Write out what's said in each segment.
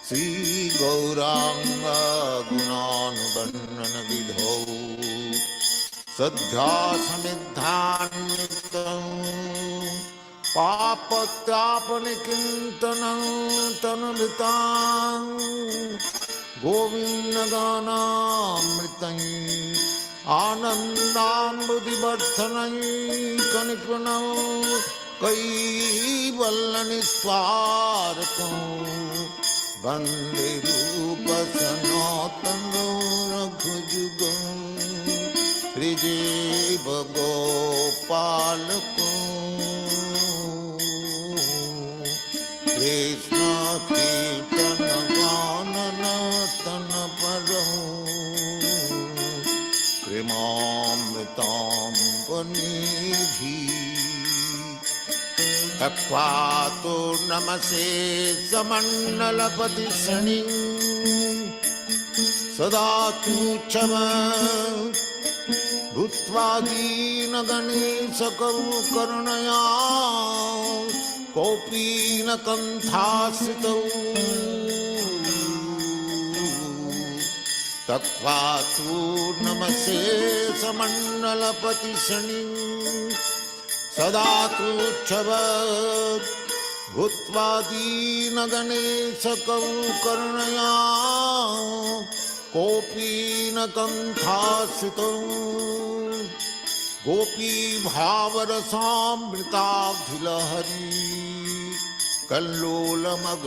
Sri Gauranga Gunanubandan Vidho Sadhya Samidhannitam Papatyapanikintanam Tanalitam Govindagana-mritam Anandambudibardhanam Kanipunam Kaivalyaniswarakam Vande Rupa Sanatana Raghujugam Srijeva Gopalakam Krishna Kirtana Ganana Tana Param Premamritam Vanidhi Takvato Namase Samannalapati Saning Sadatu Chama Bhutvadina Ganesakaru Karunaya Kopina Kanthasitau Tatvatu Namase Samannalapati Saning Sadatu Chavat Bhutvadina Ganesakau Karunaya Kopina Kanthasitam Gopi Bhavarasamrita Bhilahari Kallola Mag.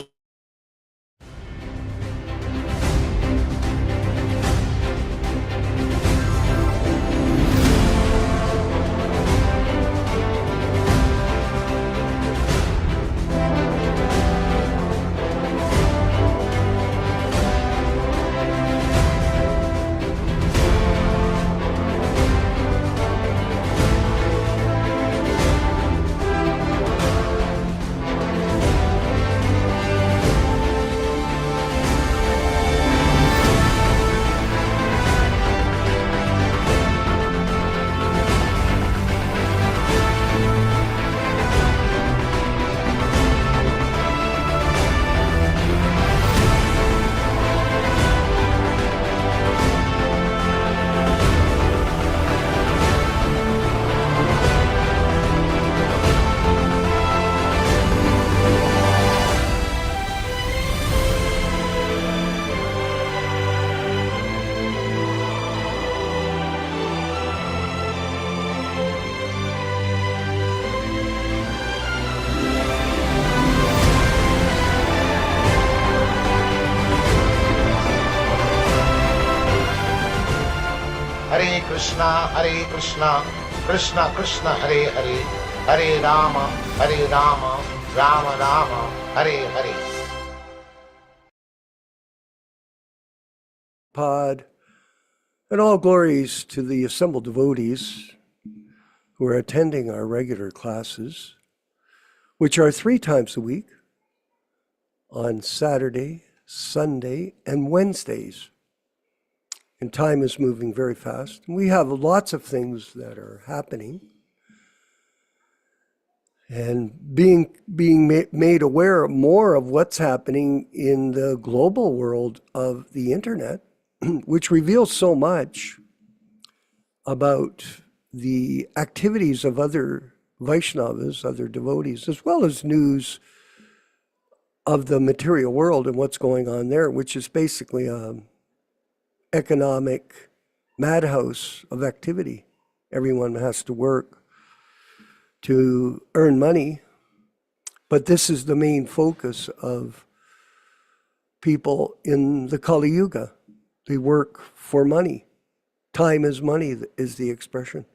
Hare Krishna, Krishna Krishna, Hare Hare, Hare Rama, Rama Rama, Hare Hare. Pod, and all glories to the assembled devotees who are attending our regular classes, which are 3 times a week on Saturday, Sunday, and Wednesdays. And time is moving very fast. We have lots of things that are happening. And being made aware more of what's happening in the global world of the internet, which reveals so much about the activities of other Vaishnavas, other devotees, as well as news of the material world and what's going on there, which is basically a economic madhouse of activity. Everyone has to work to earn money, but this is the main focus of people in the Kali Yuga. They work for money. Time is money is the expression.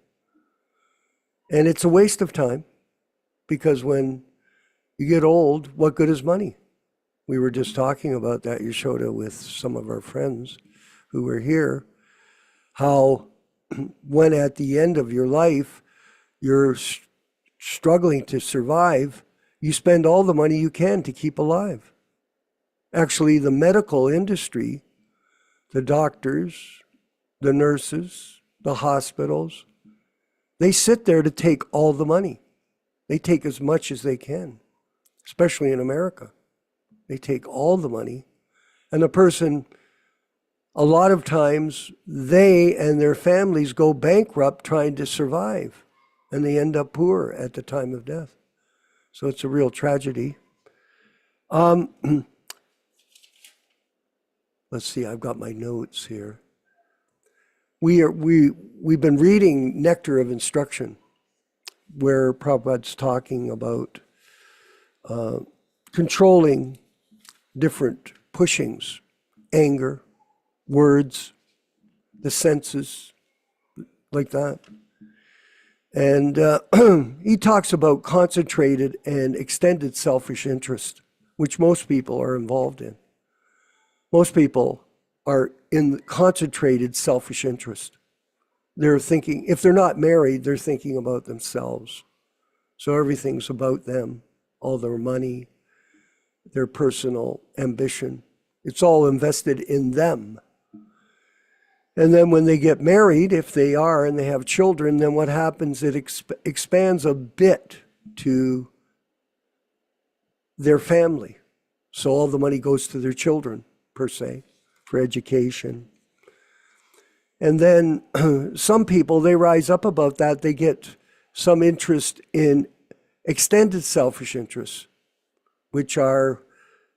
And it's a waste of time, because when you get old, what good is money? We were just talking about that, Yashoda, with some of our friends who were here, how when at the end of your life, you're struggling to survive, you spend all the money you can to keep alive. Actually, the medical industry, the doctors, the nurses, the hospitals, they sit there to take all the money. They take as much as they can. especially in America. They take all the money, and the person, a lot of times, they and their families go bankrupt trying to survive, and they end up poor at the time of death. So it's a real tragedy. Let's see, I've got my notes here. We've been reading Nectar of Instruction, where Prabhupada's talking about controlling different pushings, anger, words, the senses, like that. And he talks about concentrated and extended selfish interest, which most people are involved in. Most people are in concentrated selfish interest. They're thinking, if they're not married, they're thinking about themselves. So everything's about them, all their money, their personal ambition. It's all invested in them. And then when they get married, if they are, and they have children, then what happens, it expands a bit to their family. So all the money goes to their children, per se, for education. And then some people, they rise up above that. They get some interest in extended selfish interests, which are,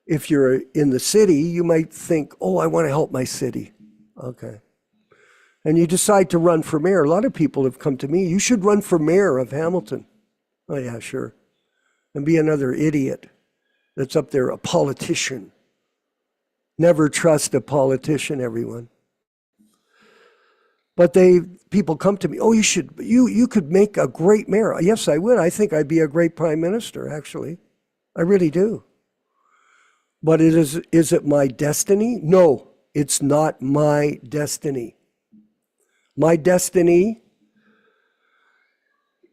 if you're in the city, you might think, oh, I want to help my city. Okay. And you decide to run for mayor. A lot of people have come to me, you should run for mayor of Hamilton. Oh yeah, sure. And be another idiot that's up there, a politician. Never trust a politician, everyone. But people come to me, oh, you could make a great mayor. Yes, I would. I think I'd be a great prime minister, actually. I really do. But is it my destiny? No, it's not my destiny. My destiny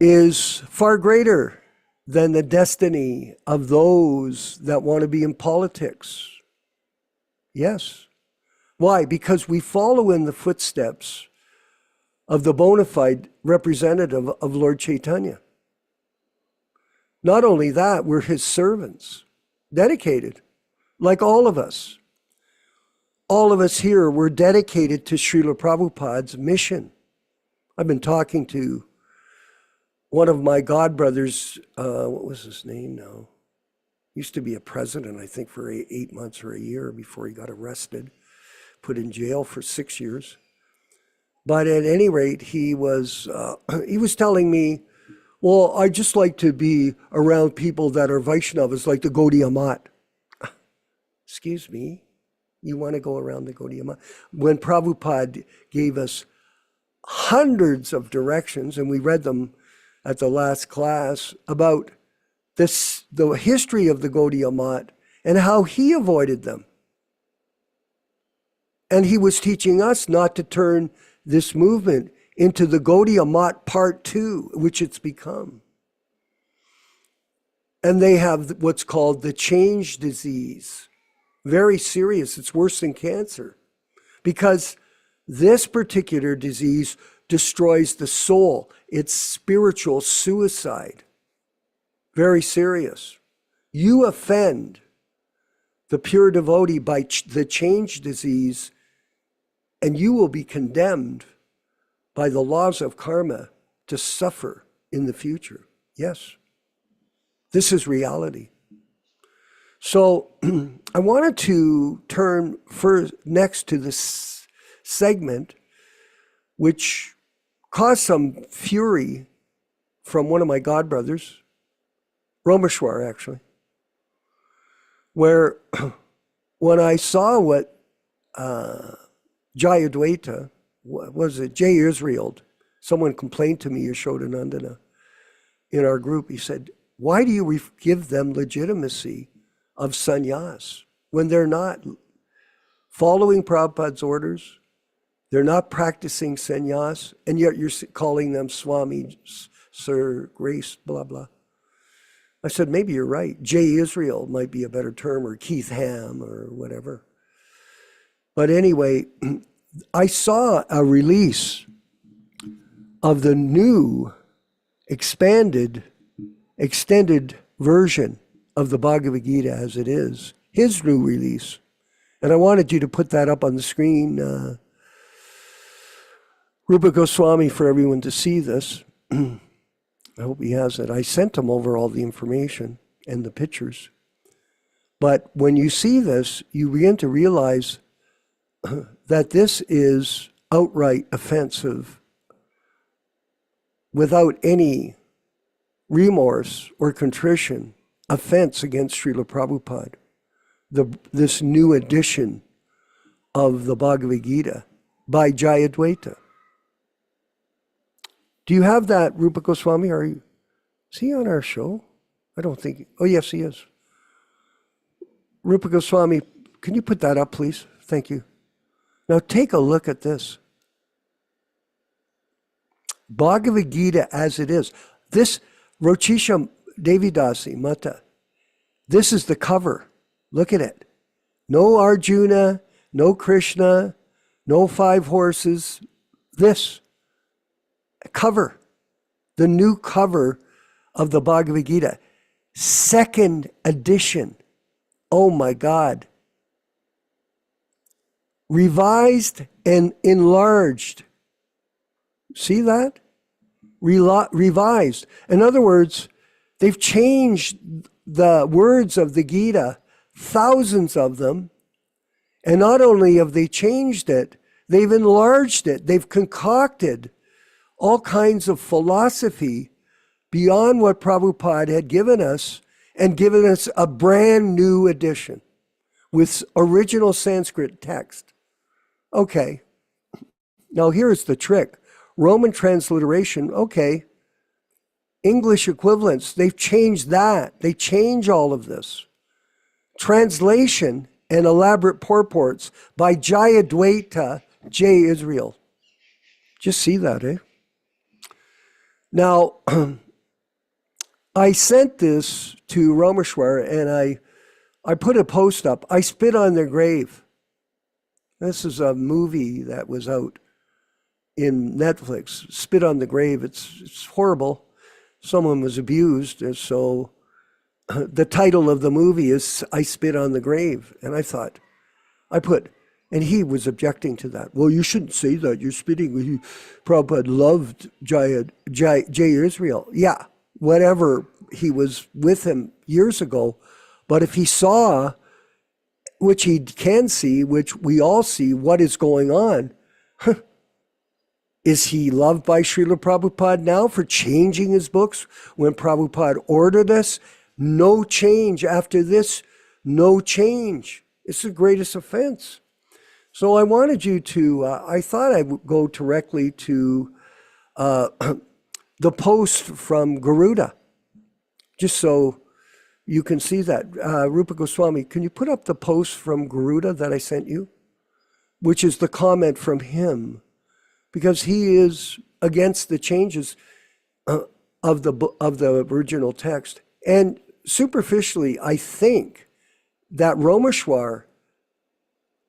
is far greater than the destiny of those that want to be in politics. Yes. Why? Because we follow in the footsteps of the bona fide representative of Lord Chaitanya. Not only that, we're his servants, dedicated, like all of us. All of us here, we're dedicated to Srila Prabhupada's mission. I've been talking to one of my godbrothers, what was his name now? Used to be a president, I think, for 8 months or a year before he got arrested, put in jail for 6 years. But at any rate, he was telling me, well, I just like to be around people that are Vaishnavas, like the Gaudiya Math. Excuse me? You want to go around the Gaudiya Math? When Prabhupada gave us hundreds of directions, and we read them at the last class, about the history of the Gaudiya Math and how he avoided them. And he was teaching us not to turn this movement into the Gaudiya Math Part 2, which it's become. And they have what's called the change disease. Very serious. It's worse than cancer. Because this particular disease destroys the soul. It's spiritual suicide. Very serious. You offend the pure devotee by the change disease, and you will be condemned by the laws of karma to suffer in the future. Yes. This is reality. So I wanted to turn next to this segment, which caused some fury from one of my godbrothers, Romeshwar actually, where when I saw what Jayadvaita, what was it, Jay Israel, someone complained to me, Yashodanandana, in our group, he said, why do you give them legitimacy of sannyas when they're not following Prabhupada's orders, they're not practicing sannyas, and yet you're calling them Swami, Sir, Grace, blah, blah. I said, maybe you're right. Jay Israel might be a better term, or Keith Ham, or whatever. But anyway, I saw a release of the new extended version of the Bhagavad Gita as it is, his new release. And I wanted you to put that up on the screen, Rupa Goswami, for everyone to see this. I hope he has it. I sent him over all the information and the pictures. But when you see this, you begin to realize that this is outright offensive, without any remorse or contrition, offense against Srila Prabhupada. This new edition of the Bhagavad Gita by Jayadvaita. Do you have that, Rupa Goswami? Is he on our show? I don't think. Oh, yes, he is. Rupa Goswami, can you put that up, please? Thank you. Now take a look at this. Bhagavad Gita as it is. This Rochisha Devidasi Mata. This is the cover. Look at it. No Arjuna, no Krishna, no 5 horses. This cover, the new cover of the Bhagavad Gita, 2nd edition. Oh my God. Revised and enlarged. See that? Revised. In other words, they've changed the words of the Gita, thousands of them, and not only have they changed it, they've enlarged it. They've concocted all kinds of philosophy beyond what Prabhupada had given us, and given us a brand new edition with original Sanskrit text. Okay, now here's the trick. Roman transliteration, okay. English equivalents, they've changed that. They change all of this. Translation and elaborate purports by Jayadvaita J. Israel. Just see that, eh? Now, I sent this to Rameshwar and I put a post up. I spit on their grave. This is a movie that was out in Netflix. Spit on the Grave. It's horrible. Someone was abused, and so the title of the movie is I Spit on the Grave. And I thought, and he was objecting to that. Well, you shouldn't say that. You're spitting. Prabhupada loved J. Israel. Yeah, whatever. He was with him years ago. But if he saw, which he can see, which we all see, what is going on, is he loved by Srila Prabhupada now for changing his books when Prabhupada ordered us? No change after this, no change. It's the greatest offense. So I wanted you to, I thought I would go directly to the post from Garuda, just so you can see that. Rupa Goswami, can you put up the post from Garuda that I sent you? Which is the comment from him, because he is against the changes of the original text. And superficially, I think that Rameshwar,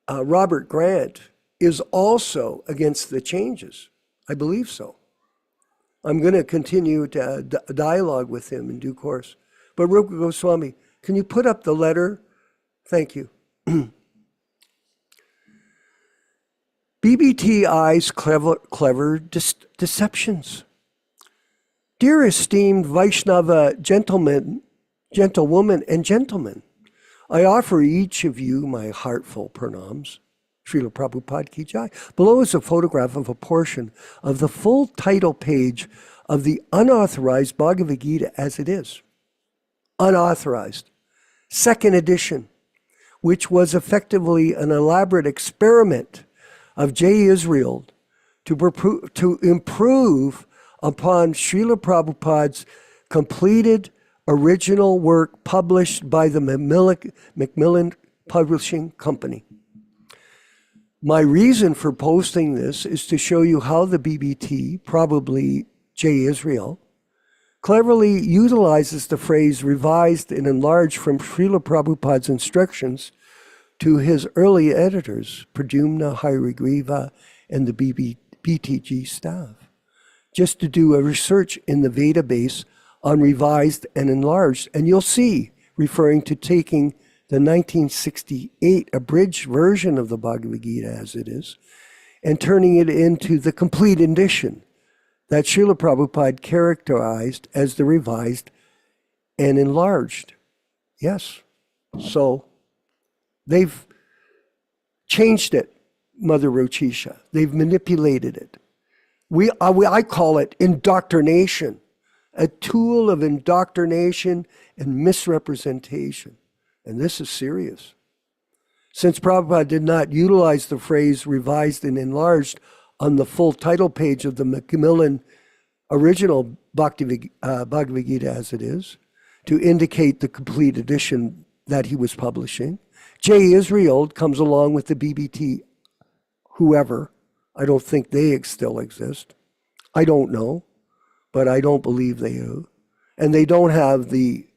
Robert Grant, is also against the changes. I believe so. I'm going to continue to dialogue with him in due course. But Rupa Goswami, can you put up the letter? Thank you. BBTI's clever deceptions. Dear esteemed Vaishnava gentlewomen, and gentlemen, I offer each of you my heartfelt pranams. Srila Prabhupada Ki Jai. Below is a photograph of a portion of the full title page of the unauthorized Bhagavad Gita as it is. Unauthorized. 2nd edition, which was effectively an elaborate experiment of J. Israel to improve upon Srila Prabhupada's completed original work published by the Macmillan Publishing Company. My reason for posting this is to show you how the BBT, probably J. Israel, cleverly utilizes the phrase revised and enlarged from Srila Prabhupada's instructions to his early editors, Pradyumna, Hairigriva, and the BTG staff, just to do a research in the Veda base on revised and enlarged. And you'll see referring to taking the 1968 abridged version of the Bhagavad Gita as it is and turning it into the complete edition that Srila Prabhupada characterized as the revised and enlarged. Yes. So they've changed it, Mother Rochisha. They've manipulated it. I call it indoctrination, a tool of indoctrination and misrepresentation. And this is serious. Since Prabhupada did not utilize the phrase revised and enlarged on the full title page of the Macmillan original Bhagavad Gita as it is, to indicate the complete edition that he was publishing, J. Israel comes along with the BBT, whoever. I don't think they still exist. I don't know, but I don't believe they do. And they don't have the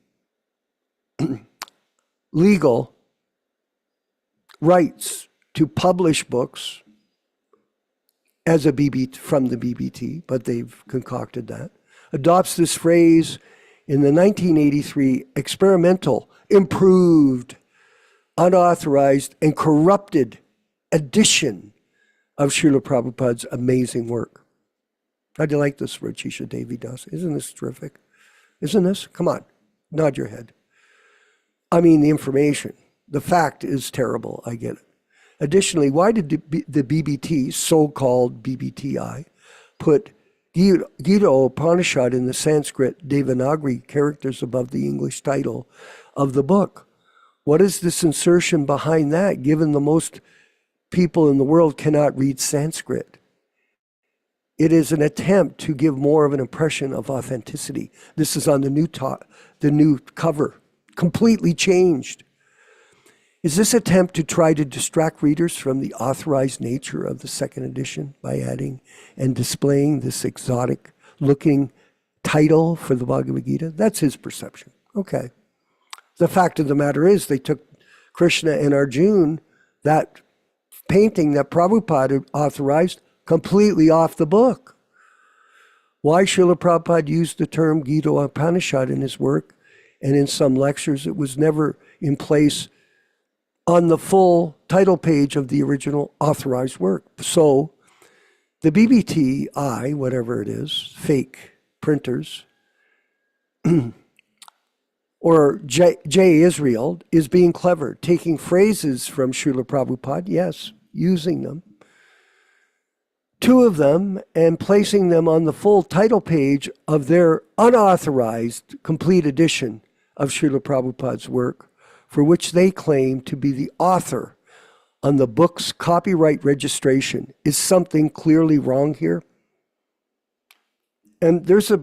legal rights to publish books as a BBT from the BBT, but they've concocted that. Adopts this phrase in the 1983 experimental, improved, unauthorized, and corrupted edition of Srila Prabhupada's amazing work. How do you like this, Rochisha Devi Das? Isn't this terrific? Isn't this? Come on, nod your head. I mean, the information, the fact is terrible, I get it. Additionally, why did the BBT, so-called BBTI, put Gita Upanishad in the Sanskrit Devanagari characters above the English title of the book? What is this insertion behind that, given the most people in the world cannot read Sanskrit? It is an attempt to give more of an impression of authenticity. This is on the new cover, completely changed. Is this attempt to try to distract readers from the authorized nature of the second edition by adding and displaying this exotic-looking title for the Bhagavad Gita? That's his perception. Okay. The fact of the matter is they took Krishna and Arjuna, that painting that Prabhupada authorized, completely off the book. Why Srila Prabhupada used the term Gita Upanishad in his work and in some lectures, it was never in place on the full title page of the original authorized work. So the BBTI, whatever it is, fake printers, or J. Israel is being clever, taking phrases from Srila Prabhupada, yes, using them, two of them, and placing them on the full title page of their unauthorized complete edition of Srila Prabhupada's work, for which they claim to be the author on the book's copyright registration. Is something clearly wrong here? And there's a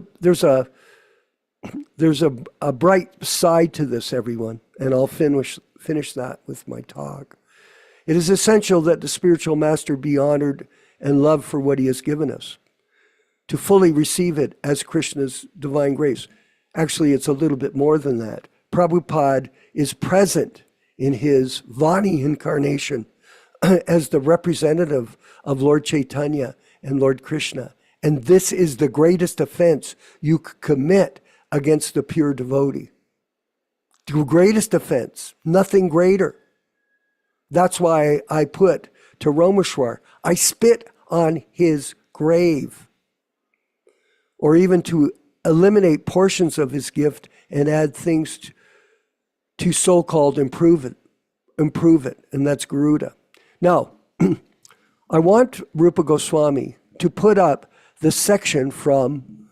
bright side to this, everyone, and I'll finish that with my talk. It is essential that the spiritual master be honored and loved for what he has given us, to fully receive it as Krishna's divine grace. Actually, it's a little bit more than that. Prabhupada is present in his Vani incarnation as the representative of Lord Chaitanya and Lord Krishna. And this is the greatest offense you could commit against the pure devotee. The greatest offense, nothing greater. That's why I put to Romeshwar, I spit on his grave. Or even to eliminate portions of his gift and add things to so-called improve it, and that's Garuda. Now, I want Rupa Goswami to put up the section from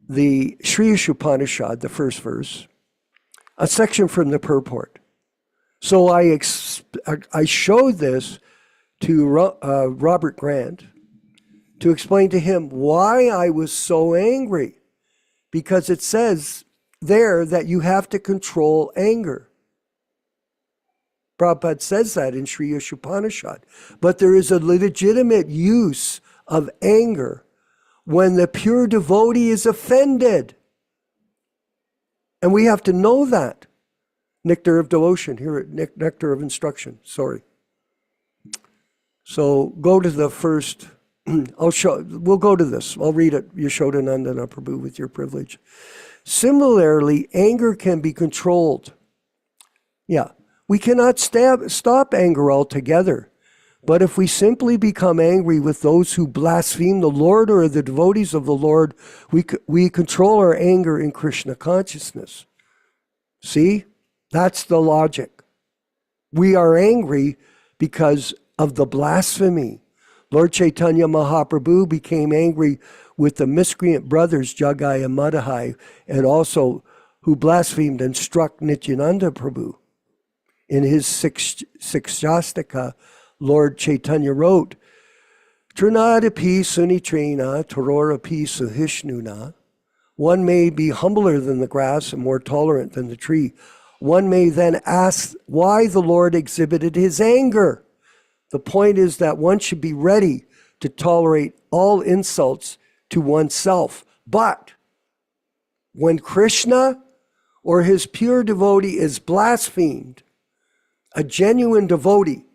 the Sri Upanishad, the first verse, a section from the purport. So I showed this to Robert Grant to explain to him why I was so angry, because it says there that you have to control anger. Prabhupada says that in Sri Upanishad. But there is a legitimate use of anger when the pure devotee is offended. And we have to know that. Nectar of devotion, here at Nectar of instruction, sorry. So go to the first, we'll go to this. I'll read it, Yashodananda Prabhu, with your privilege. Similarly, anger can be controlled Yeah. We cannot stop anger altogether. But if we simply become angry with those who blaspheme the Lord or the devotees of the Lord, we control our anger in Krishna consciousness. See? That's the logic. We are angry because of the blasphemy. Lord Chaitanya Mahaprabhu became angry with the miscreant brothers Jagai and Madhai, and also who blasphemed and struck Nityānanda Prabhu. In his Sikshastika, Lord Chaitanya wrote, Trinadapi sunitrina tarorapi suhishnuna. One may be humbler than the grass and more tolerant than the tree. One may then ask why the Lord exhibited his anger. The point is that one should be ready to tolerate all insults to oneself. But when Krishna or his pure devotee is blasphemed, a genuine devotee,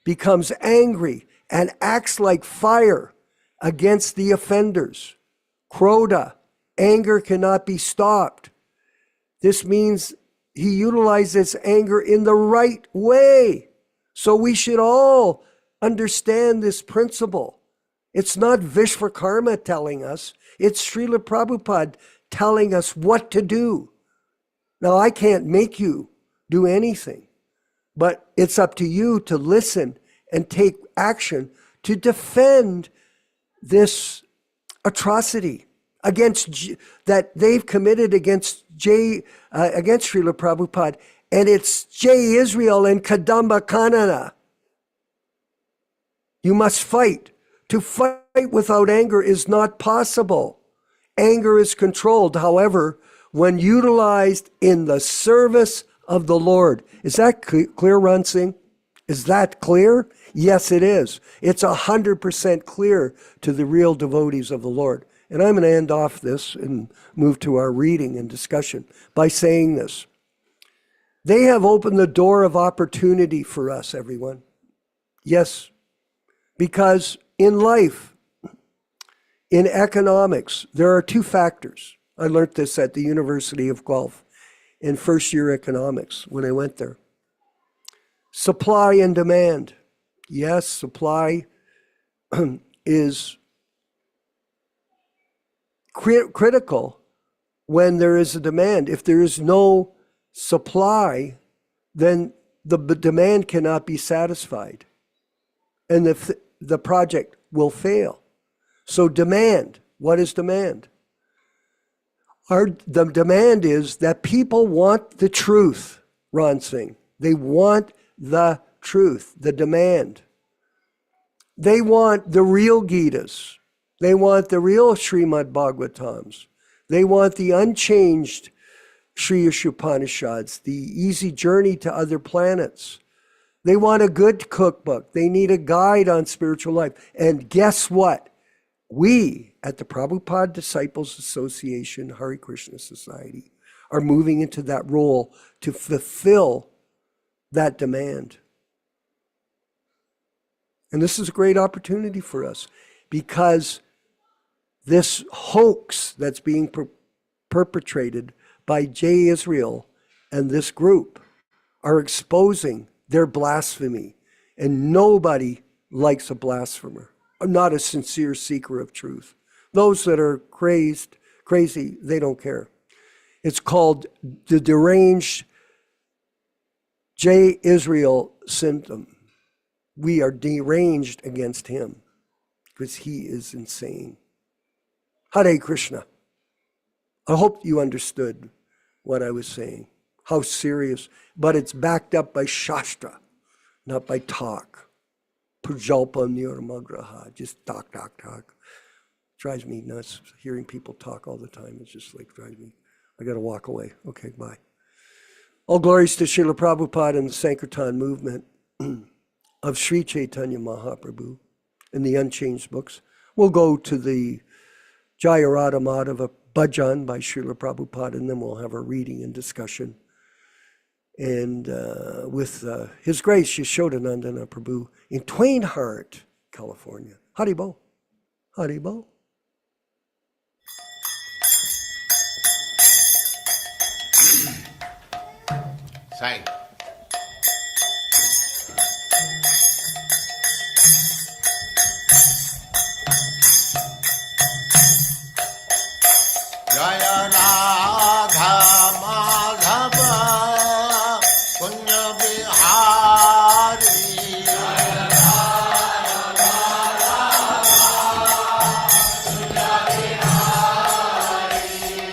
becomes angry and acts like fire against the offenders. Krodha, anger cannot be stopped. This means he utilizes anger in the right way. So we should all understand this principle. It's not Vishwakarma telling us, it's Srila Prabhupada telling us what to do. Now, I can't make you do anything, but it's up to you to listen and take action to defend this atrocity that they've committed against Srila Prabhupada, and it's Jai Israel and Kadamba Kanana. You must fight. To fight without anger is not possible. Anger is controlled, however, when utilized in the service of the Lord. Is that clear, Ron Singh? Is that clear? Yes, it is. It's 100% clear to the real devotees of the Lord. And I'm going to end off this and move to our reading and discussion by saying this. They have opened the door of opportunity for us, everyone. Yes, because in life, in economics, there are two factors. I learned this at the University of Guelph in first year economics when I went there. Supply and demand. Yes, supply is critical when there is a demand. If there is no supply, then the demand cannot be satisfied, and the project will fail. So demand, what is demand? The demand is that people want the truth, Ron Singh. They want the truth, the demand. They want the real Gitas. They want the real Srimad Bhagavatams. They want the unchanged Sri Upanishads, the easy journey to other planets. They want a good cookbook. They need a guide on spiritual life. And guess what? We at the Prabhupada Disciples Association, Hare Krishna Society, are moving into that role to fulfill that demand. And this is a great opportunity for us because this hoax that's being perpetrated by Jai Israel and this group are exposing their blasphemy. And nobody likes a blasphemer, not a sincere seeker of truth. Those that are crazy, they don't care. It's called the deranged Jai Israel symptom. We are deranged against him because he is insane. Hare Krishna. I hope you understood what I was saying, how serious, but it's backed up by Shastra, not by talk. Pujalpa nirmagraha, just talk. Drives me nuts hearing people talk all the time. It's just like drives me. I got to walk away. Okay, bye. All glories to Srila Prabhupada and the Sankirtan movement of Sri Chaitanya Mahaprabhu in the Unchanged books. We'll go to the Jaya Radha Madhava Bhajan by Srila Prabhupada, and then we'll have a reading and discussion. And with His Grace, Yashodanandana Prabhu in Twain Hart, California. Haribo. Haribo. Sai. Jaya Radha Madhava Punya Bihari.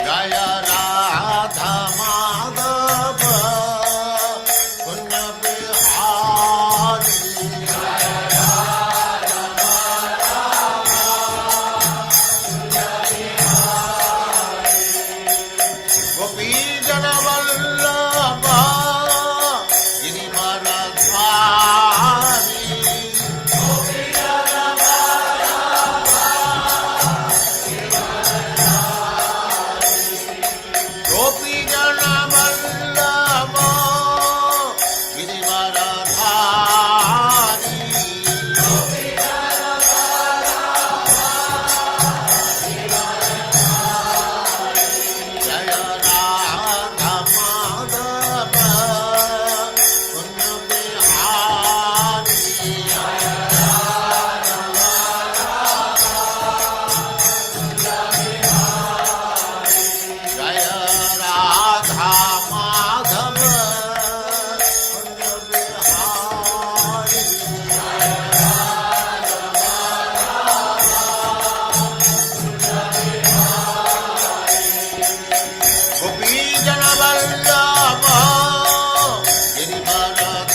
Jaya Radha Madhava Punya Bihari. Gopi Jana Vallabha Girivaradhari. Gopi Jana Vallabha Girivaradhari. Jaya Radha Madhava Punya Bihari. Jaya Radha Madhava Punya Bihari. Gopi Jana Vallabha Girivaradhari.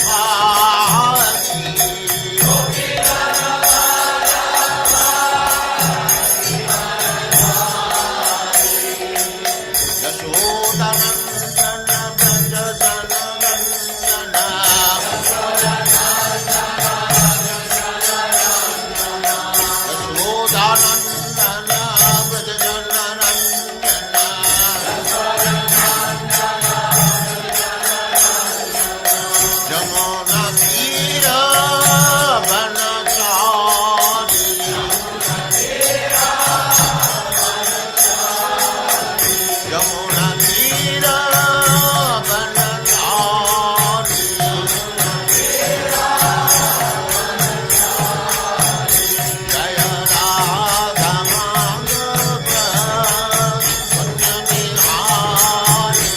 Yashodanandana Braja Jananandana. Yashodanandana Braja Jananandana. Jamuna Tira Vanachari. Jamuna Tira Vanachari. Jaya Radha Madhava Punya Bihari.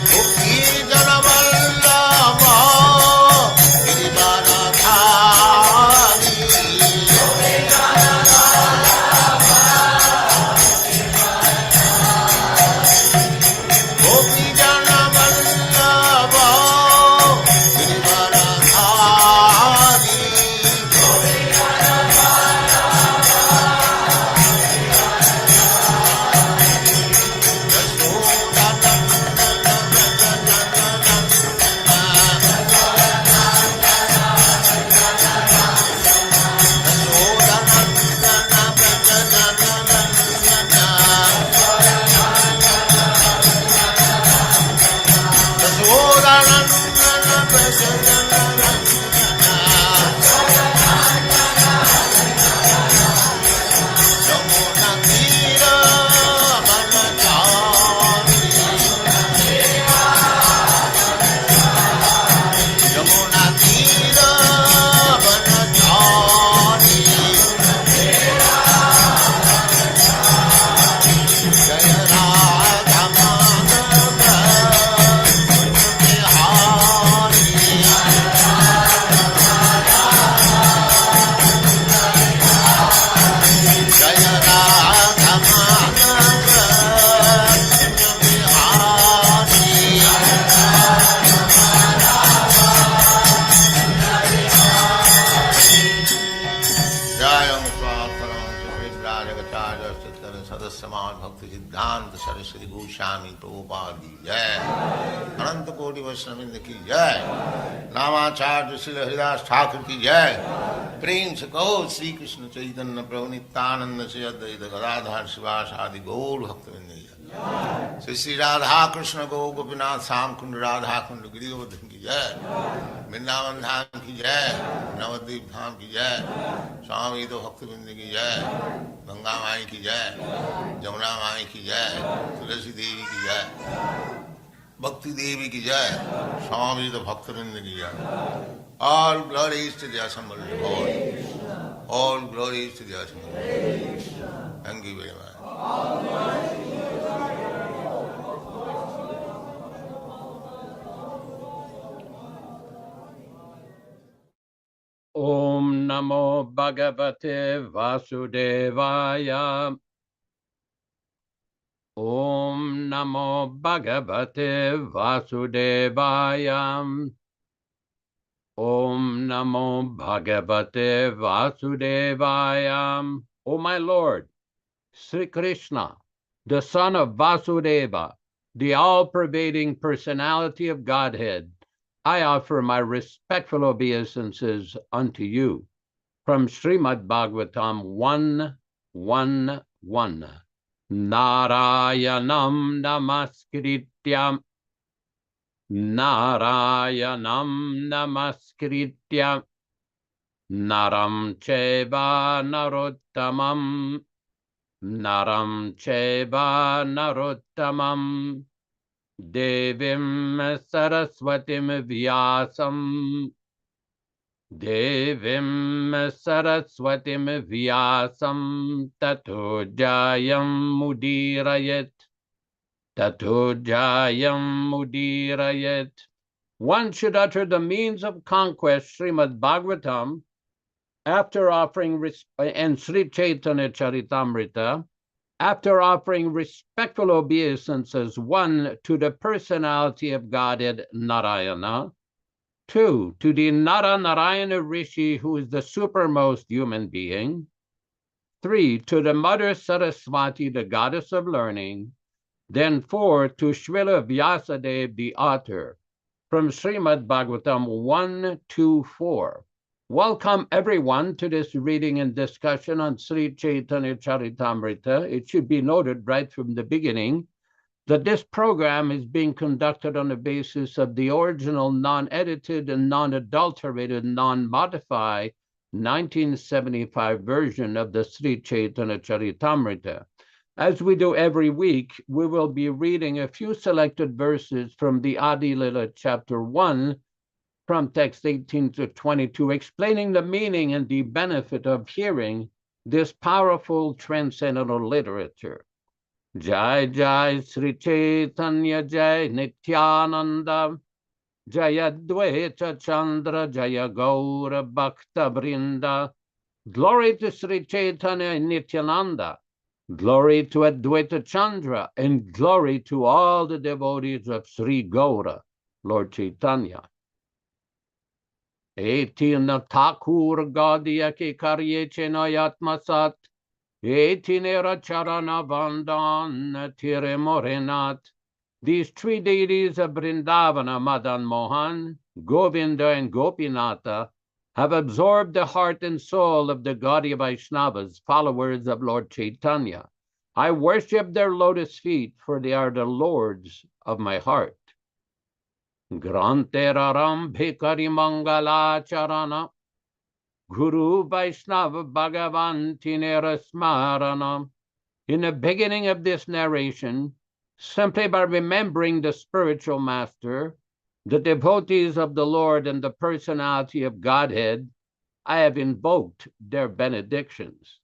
Gopi Jana Vallabha Girivaradhari. Gopi Jana Vallabha Girivaradhari. Yashodanandana Braja समाज भक्ति सिद्धांत सरस्वती गोस्वामी प्रभुपाद की जय, अनंत कोटि वैष्णववृंद की जय, नामाचार्य श्री हरिदास ठाकुर की जय। प्रेम से कहो श्री कृष्ण चैतन्य प्रभु नित्यानंद से अद्वैत गदाधर शिवास आदि गौर भक्तवृंद की जय। श्री श्री राधा कृष्ण गो गोपीनाथ श्याम कुंड राधा कुंड गिरिवर्धन की जय, वृंदावन धाम की जय, नवद्वीप धाम की जय। स्वामी तो भक्तबिंद की जय, गंगा माई की जय, जमुना माई की जय, तुलसी देवी की जय, भक्ति देवी की जय, स्वामी तो भक्तबिंद की जय. All glories to the assembled Lord. All glories to the assembled Lord. Thank you very much. Om Namo Bhagavate Vasudevaya. Om Namo Bhagavate Vasudevaya. Om Namo Bhagavate Vasudevaya. O my Lord, Sri Krishna, the son of Vasudeva, the all-pervading personality of Godhead, I offer my respectful obeisances unto you. From Srimad Bhagavatam 1:1:1. Narayanam namaskrityam. Narayanam namaskrityam. Naram cheva narottamam. Naram cheva narottamam. Devim Saraswatim Vyasam. Devim Saraswatim Vyasam. Tato Jayam Mudirayet. Tato Jayam Mudirayet. One should utter the means of conquest, Srimad Bhagavatam, after offering, and Sri Chaitanya Charitamrita, after offering respectful obeisances, 1, to the personality of Godhead Narayana, 2, to the Narayana Rishi, who is the supermost human being, 3, to the Mother Saraswati, the goddess of learning, then 4, to Srila Vyasadeva, the author, from Srimad Bhagavatam 1:2-4. Welcome everyone to this reading and discussion on Sri Chaitanya Charitamrita. It should be noted right from the beginning that this program is being conducted on the basis of the original non-edited and non-adulterated, non-modified 1975 version of the Sri Chaitanya Charitamrita. As we do every week, we will be reading a few selected verses from the Adi Lila chapter 1, from text 18-22, explaining the meaning and the benefit of hearing this powerful transcendental literature. Jai Jai Sri Chaitanya Jai Nityānanda Jaya Dvaita Chandra Jaya Gaura Bhakta Brinda. Glory to Sri Chaitanya and Nityānanda. Glory to Advaita Chandra, and glory to all the devotees of Sri Gaura, Lord Chaitanya. Etina Thakur Gaudiya ki karye chenayatmasat. Etinera Charana Vandan Tire Morenat. These three deities of Vrindavana, Madan Mohan, Govinda, and Gopinatha, have absorbed the heart and soul of the Gaudiya Vaishnavas, followers of Lord Chaitanya. I worship their lotus feet, for they are the lords of my heart. Granteraram Bhikari Mangala Charana Guru Vaishnava Bhagavan Tinera Smarana. In the beginning of this narration, simply by remembering the spiritual master, the devotees of the Lord, and the personality of Godhead, I have invoked their benedictions.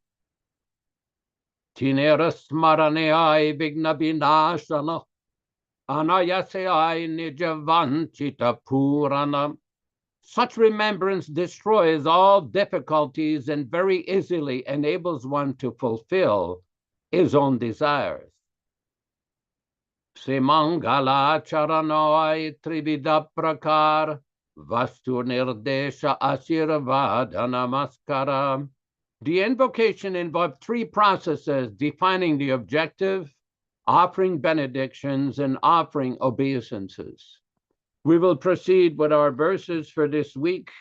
Tinera Smaraneyai Vigna Vinashana Anayaseyai Nijavanchita Purana. Such remembrance destroys all difficulties and very easily enables one to fulfill his own desires. Simangala Charanoi Trivida Prakar Vastu Nirdesha Asirvada Namaskara. The invocation involved three processes defining the objective, offering benedictions, and offering obeisances. We will proceed with our verses for this week.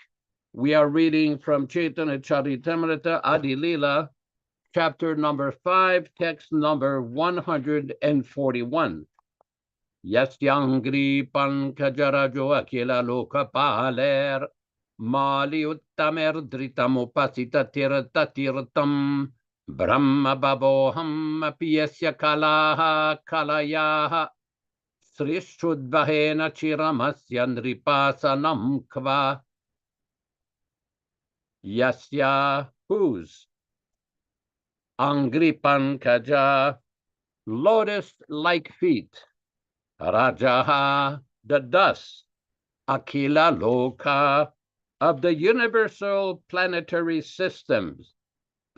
We are reading from Chaitanya Charitamrita Adi Lila, chapter number 5, text number 141. Yasyangri pankajarajo akila lokapaler Mali uttamer dritamupasita tirtam Brahma baboham apiyasya kalaha kalayaha Srishudvahena chiramasya nripasanam kva Yasya whose Angripan kaja lotus-like feet Rajaha the dust Akila Loka of the universal planetary systems,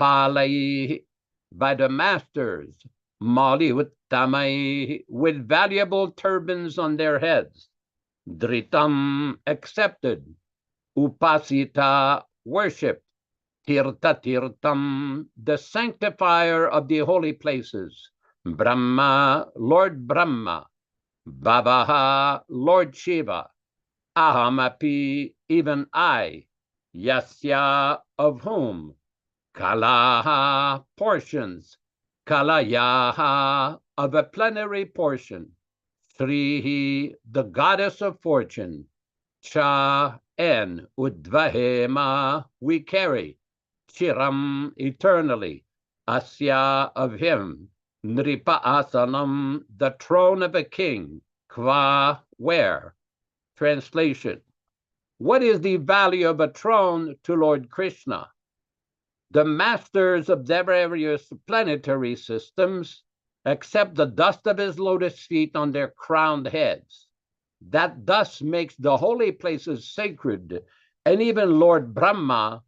Palai by the masters, Mali Uttamai with valuable turbans on their heads, Dritam accepted, Upasita worship, Tirta Tirtam the sanctifier of the holy places, Brahma Lord Brahma, Babaha Lord Shiva, Ahamapi, even I, Yasya, of whom, Kalaha, portions, Kalayaha, of a plenary portion, Srihi, the goddess of fortune, Cha, and Udvahema, we carry, Chiram, eternally, Asya, of him, Nripa Asanam, the throne of a king, Kva, where, Translation. What is the value of a throne to Lord Krishna? The masters of the various planetary systems accept the dust of his lotus feet on their crowned heads. That dust makes the holy places sacred, and even Lord Brahma,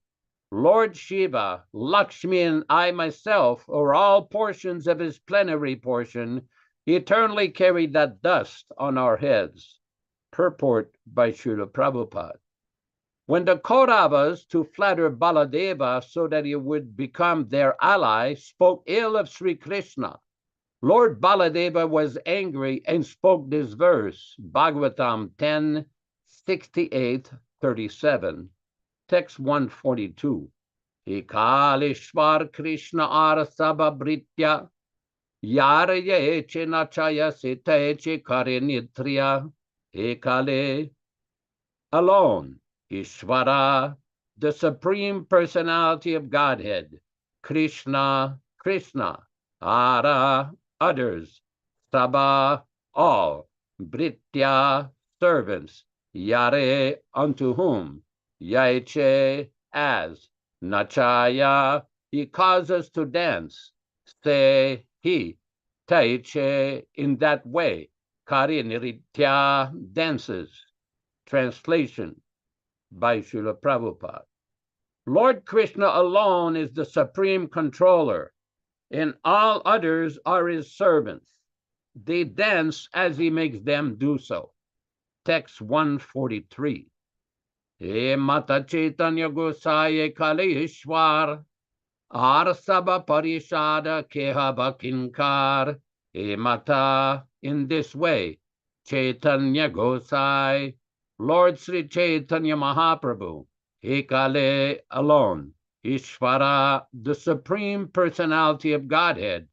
Lord Shiva, Lakshmi, and I myself, or all portions of his plenary portion, eternally carry that dust on our heads. Purport by Srila Prabhupada. When the Kauravas, to flatter Baladeva so that he would become their ally, spoke ill of Sri Krishna, Lord Baladeva was angry and spoke this verse, Bhagavatam 10, 68, 37, text 142. Ekalishwar Krishna Arasabha Britya Yaraye Chinachaya Siteche Karinitriya Ekale, alone, Ishvara, the Supreme Personality of Godhead, Krishna, Krishna, Ara, others, Sabha, all, Britya, servants, Yare, unto whom, Yaiche, as, Nachaya, he causes to dance, Se, he, Taiche, in that way, Kariniritya, dances. Translation by Srila Prabhupada. Lord Krishna alone is the supreme controller, and all others are his servants. They dance as he makes them do so. Text 143. E Mata Chaitanya Gosaya Kalishwar, Arsaba Parishada Kehava Kinkar, E Mata, in this way, Chaitanya Gosai, Lord Sri Chaitanya Mahaprabhu, Ekale, alone, Ishvara, the Supreme Personality of Godhead,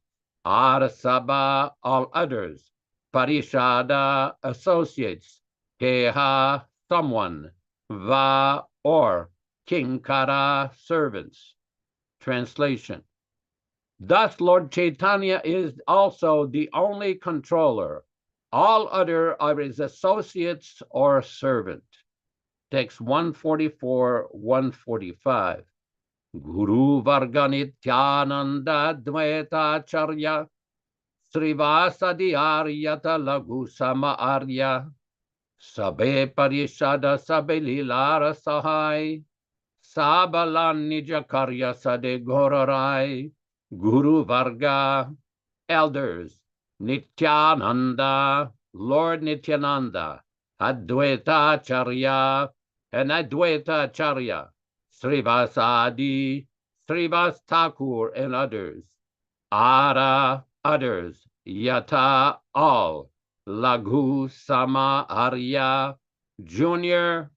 Arsaba, all others, Parishada, associates, Keha, someone, Va, or, Kinkara, servants. Translation. Thus, Lord Chaitanya is also the only controller. All other are his associates or servant. Text 144, 145. Guru Varga Nityānanda Dvaitacharya Srivasadi Aryata Lagu Sama Arya Sabe Parishada Sabe Lilara Sahai Sabalan Nija Karya Sade Gorarai Guru Varga, elders, Nityānanda, Lord Nityānanda, Advaita Acharya, and Advaita Acharya, Srivasadi, Srivas Thakur, and others, Ara, others, Yata, all, Laghu Sama Arya, junior,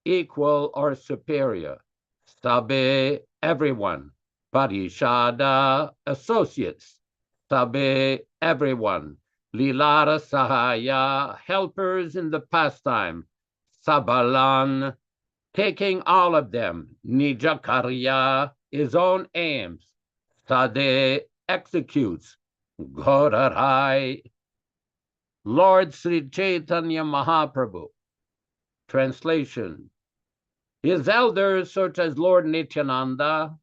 equal, or superior, Sabe, everyone, Parishada, associates, Sabe, everyone, Lilara Sahaya, helpers in the pastime, Sabalan, taking all of them, nija karya, his own aims, sade executes, Gorarai, Lord Sri Chaitanya Mahaprabhu. Translation. His elders, such as Lord Nityānanda,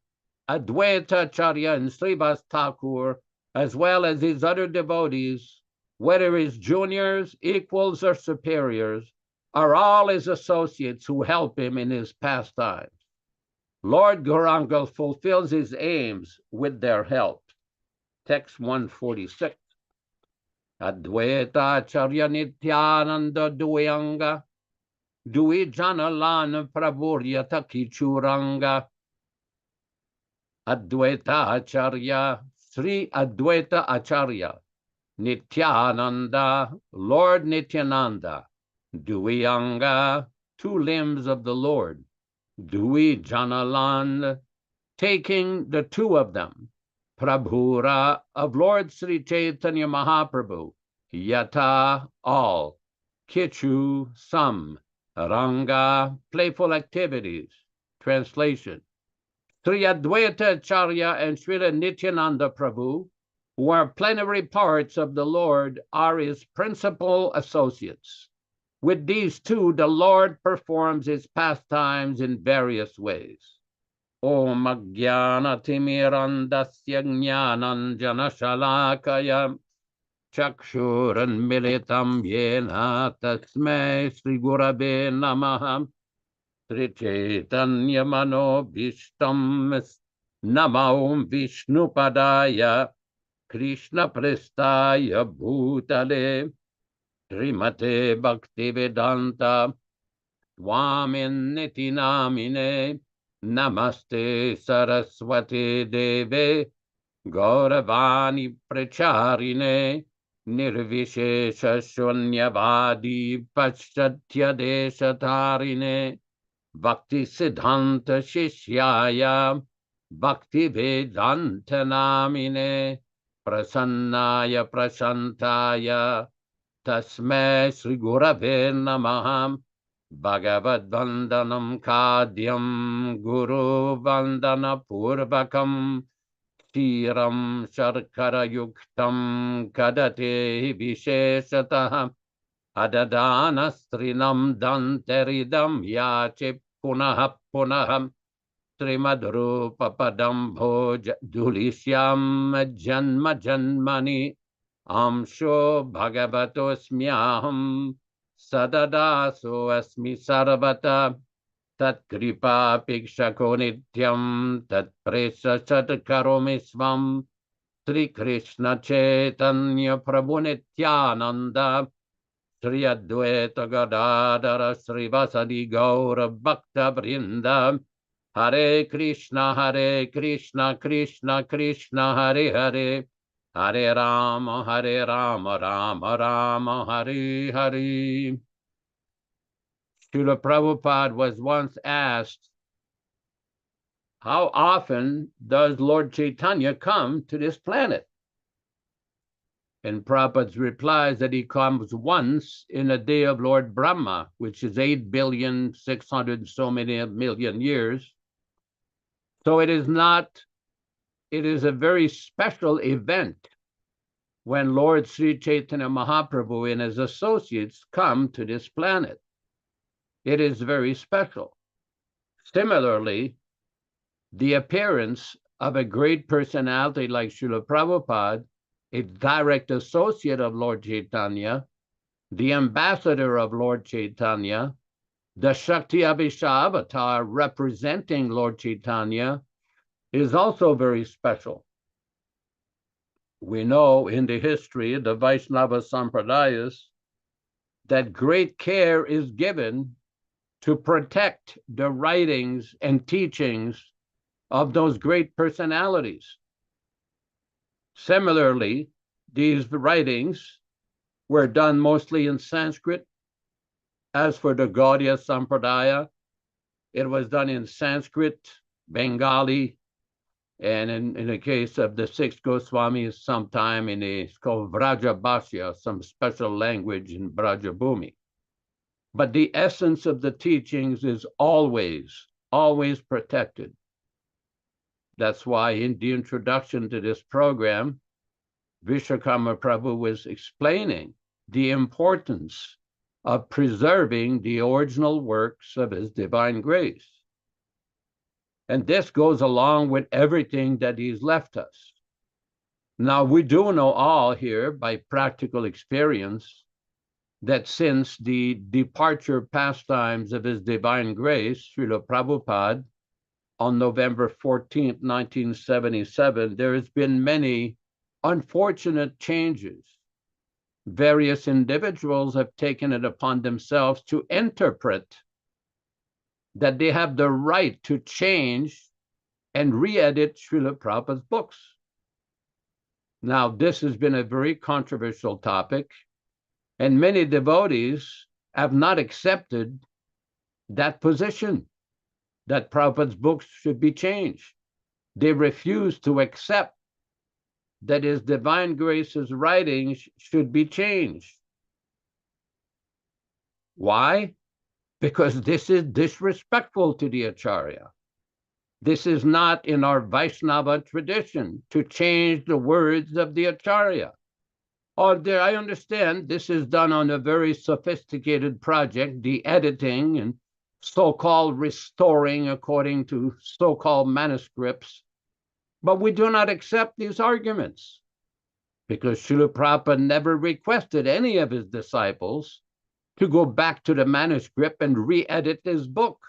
Advaita Acharya, and Srivas Thakur, as well as his other devotees, whether his juniors, equals, or superiors, are all his associates who help him in his pastimes. Lord Gauranga fulfills his aims with their help. Text 146. Advaita Acharya Nityānanda Duyanga, Duijanalana Prabhuryata Kichuranga, Advaita Acharya, Sri Advaita Acharya, Nityānanda, Lord Nityānanda, Duyanga, two limbs of the Lord, Duijanalan, taking the two of them, Prabhura, of Lord Sri Chaitanya Mahaprabhu, Yata, all, Kichu, some, Ranga, playful activities. Translation. Sri Advaita Acharya and Srila Nityānanda Prabhu, who are plenary parts of the Lord, are his principal associates. With these two, the Lord performs his pastimes in various ways. Om Ajnana Timirandasya Jnananjana Shalakaya Chakshuran Militam Yena Tasmai Sri Gurave Namaha Sri Chaitanya Mano Bhishtam Namo Vishnupadaya Krishna Prestaya Bhutale Srimate Bhaktivedanta Swamin Niti Namine Namaste Saraswati Deve Gauravani Pracharine Nirvishesha Shunyavadi Paschatya Deshatarine Bhakti Siddhanta Shishyaya Bhakti Vedanta Namine Prasannaya Prashantaya Tasmai Sri Gurave Namah Bhagavad Vandanam Kadyam Guru Vandana Purvakam Tiram Sharkara Yuktam Kadate Visheshatah Adadana Strinam Danteridam Yache Punaha Punaham Srimadrupa Padam Bhoj Dulishyam Janma Janmani Amsho Bhagavatosmyaham Sadadaso Asmi Sarvata Tat Kripa Pikshako Nityam Tat Presa Satkaromi Svam Sri Krishna Chaitanya Prabhu Nityānanda Sri Advaita Gadadara Sri Vasadi Gaura Bhakta Vrinda Hare Krishna Krishna Krishna Hare Hare Hare Rama Rama Rama Hare Hare. Srila Prabhupada was once asked, how often does Lord Chaitanya come to this planet? And Prabhupada's reply is that he comes once in a day of Lord Brahma, which is 8,600,000,000 so many million years. So it is a very special event when Lord Sri Chaitanya Mahaprabhu and his associates come to this planet. It is very special. Similarly, the appearance of a great personality like Srila Prabhupada, a direct associate of Lord Chaitanya, the ambassador of Lord Chaitanya, the Shakti Abhisha avatar representing Lord Chaitanya, is also very special. We know in the history of the Vaishnava Sampradayas that great care is given to protect the writings and teachings of those great personalities. Similarly, these writings were done mostly in Sanskrit. As for the Gaudiya Sampradaya, it was done in Sanskrit, Bengali, and in the case of the sixth Goswamis, sometime it's called Vraja Bhashya, some special language in Brajabhumi. But the essence of the teachings is always, always protected. That's why in the introduction to this program, Vishwakarma Prabhu was explaining the importance of preserving the original works of His divine grace. And this goes along with everything that He's left us. Now, we do know all here by practical experience that since the departure pastimes of His divine grace, Srila Prabhupada, on November 14th, 1977, there has been many unfortunate changes. Various individuals have taken it upon themselves to interpret that they have the right to change and re-edit Srila Prabhupada's books. Now, this has been a very controversial topic, and many devotees have not accepted that position, that Prabhupada's books should be changed. They refuse to accept that His divine grace's writings should be changed. Why? Because this is disrespectful to the Acharya. This is not in our Vaishnava tradition to change the words of the Acharya. I understand this is done on a very sophisticated project, the editing and so-called restoring according to so-called manuscripts. But we do not accept these arguments because Srila Prabhupada never requested any of his disciples to go back to the manuscript and re-edit his book.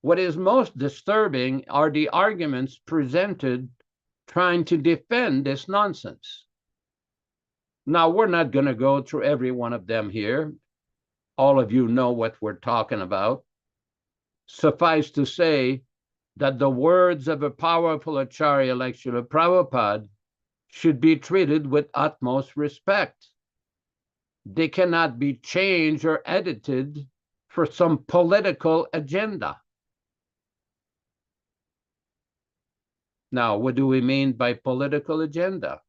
What is most disturbing are the arguments presented trying to defend this nonsense. Now, we're not going to go through every one of them here. All of you know what we're talking about. Suffice to say that the words of a powerful Acharya like Srila Prabhupada should be treated with utmost respect. They cannot be changed or edited for some political agenda. Now, what do we mean by political agenda?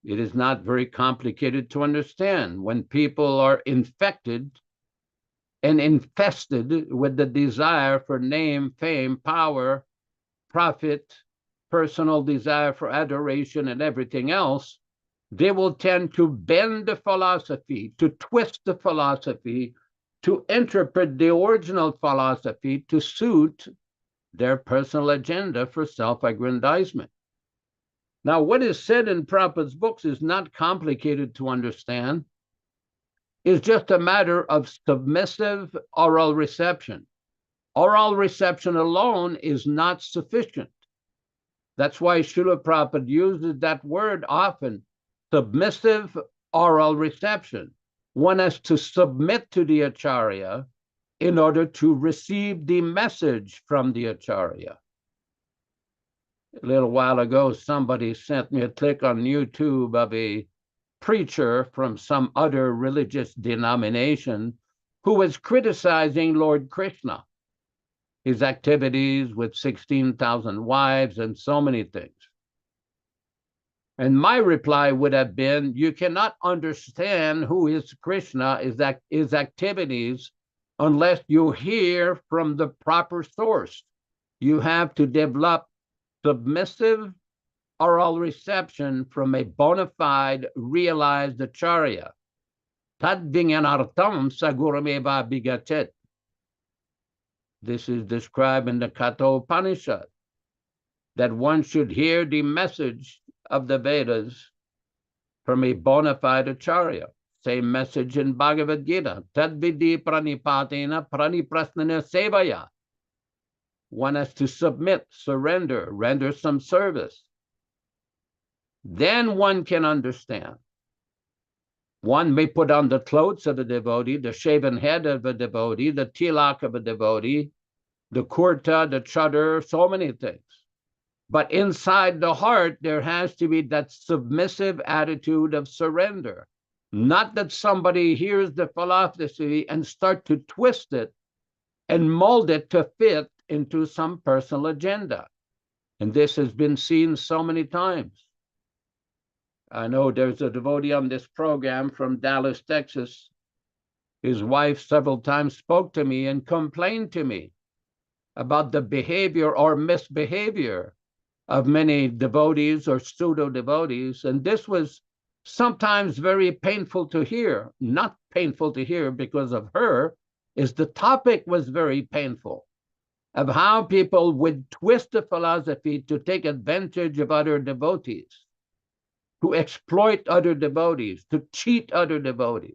It is not very complicated to understand. When people are infected and infested with the desire for name, fame, power, profit, personal desire for adoration, and everything else, they will tend to bend the philosophy, to twist the philosophy, to interpret the original philosophy to suit their personal agenda for self-aggrandizement. Now, what is said in Prabhupada's books is not complicated to understand. It's just a matter of submissive oral reception. Oral reception alone is not sufficient. That's why Srila Prabhupada uses that word often, submissive oral reception. One has to submit to the Acharya in order to receive the message from the Acharya. A little while ago, somebody sent me a clip on YouTube of a preacher from some other religious denomination who was criticizing Lord Krishna, his activities with 16,000 wives and so many things. And my reply would have been, you cannot understand who is Krishna, his activities, unless you hear from the proper source. You have to develop submissive oral reception from a bona fide, realized Acharya. Tad vijnanartam sagurameva bigachet. This is described in the Katha Upanishad, that one should hear the message of the Vedas from a bona fide Acharya. Same message in Bhagavad Gita. Tad vidhi pranipatena praniprasnana sevaya. One has to submit, surrender, render some service. Then one can understand. One may put on the clothes of a devotee, the shaven head of a devotee, the tilak of a devotee, the kurta, the chadar, so many things. But inside the heart, there has to be that submissive attitude of surrender. Not that somebody hears the philosophy and start to twist it and mold it to fit into some personal agenda. And this has been seen so many times. I know there's a devotee on this program from Dallas, Texas. His wife several times spoke to me and complained to me about the behavior or misbehavior of many devotees or pseudo-devotees. And this was sometimes very painful to hear. Not painful to hear because of her, is the topic was very painful, of how people would twist the philosophy to take advantage of other devotees, to exploit other devotees, to cheat other devotees.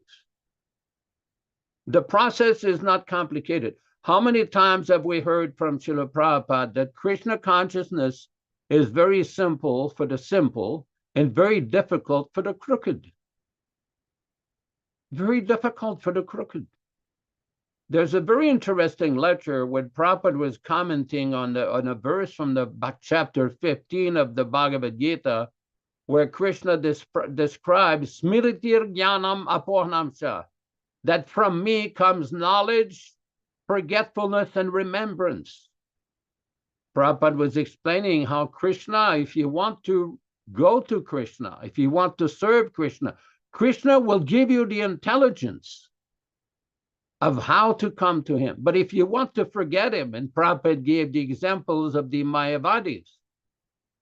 The process is not complicated. How many times have we heard from Srila Prabhupada that Krishna consciousness is very simple for the simple and very difficult for the crooked? Very difficult for the crooked. There's a very interesting lecture when Prabhupada was commenting on a verse from the chapter 15 of the Bhagavad Gita, where Krishna describes Smritir Jnanam Apohanamsha, that from me comes knowledge, forgetfulness, and remembrance. Prabhupada was explaining how Krishna, if you want to go to Krishna, if you want to serve Krishna, Krishna will give you the intelligence of how to come to him. But if you want to forget him, and Prabhupada gave the examples of the Mayavadis,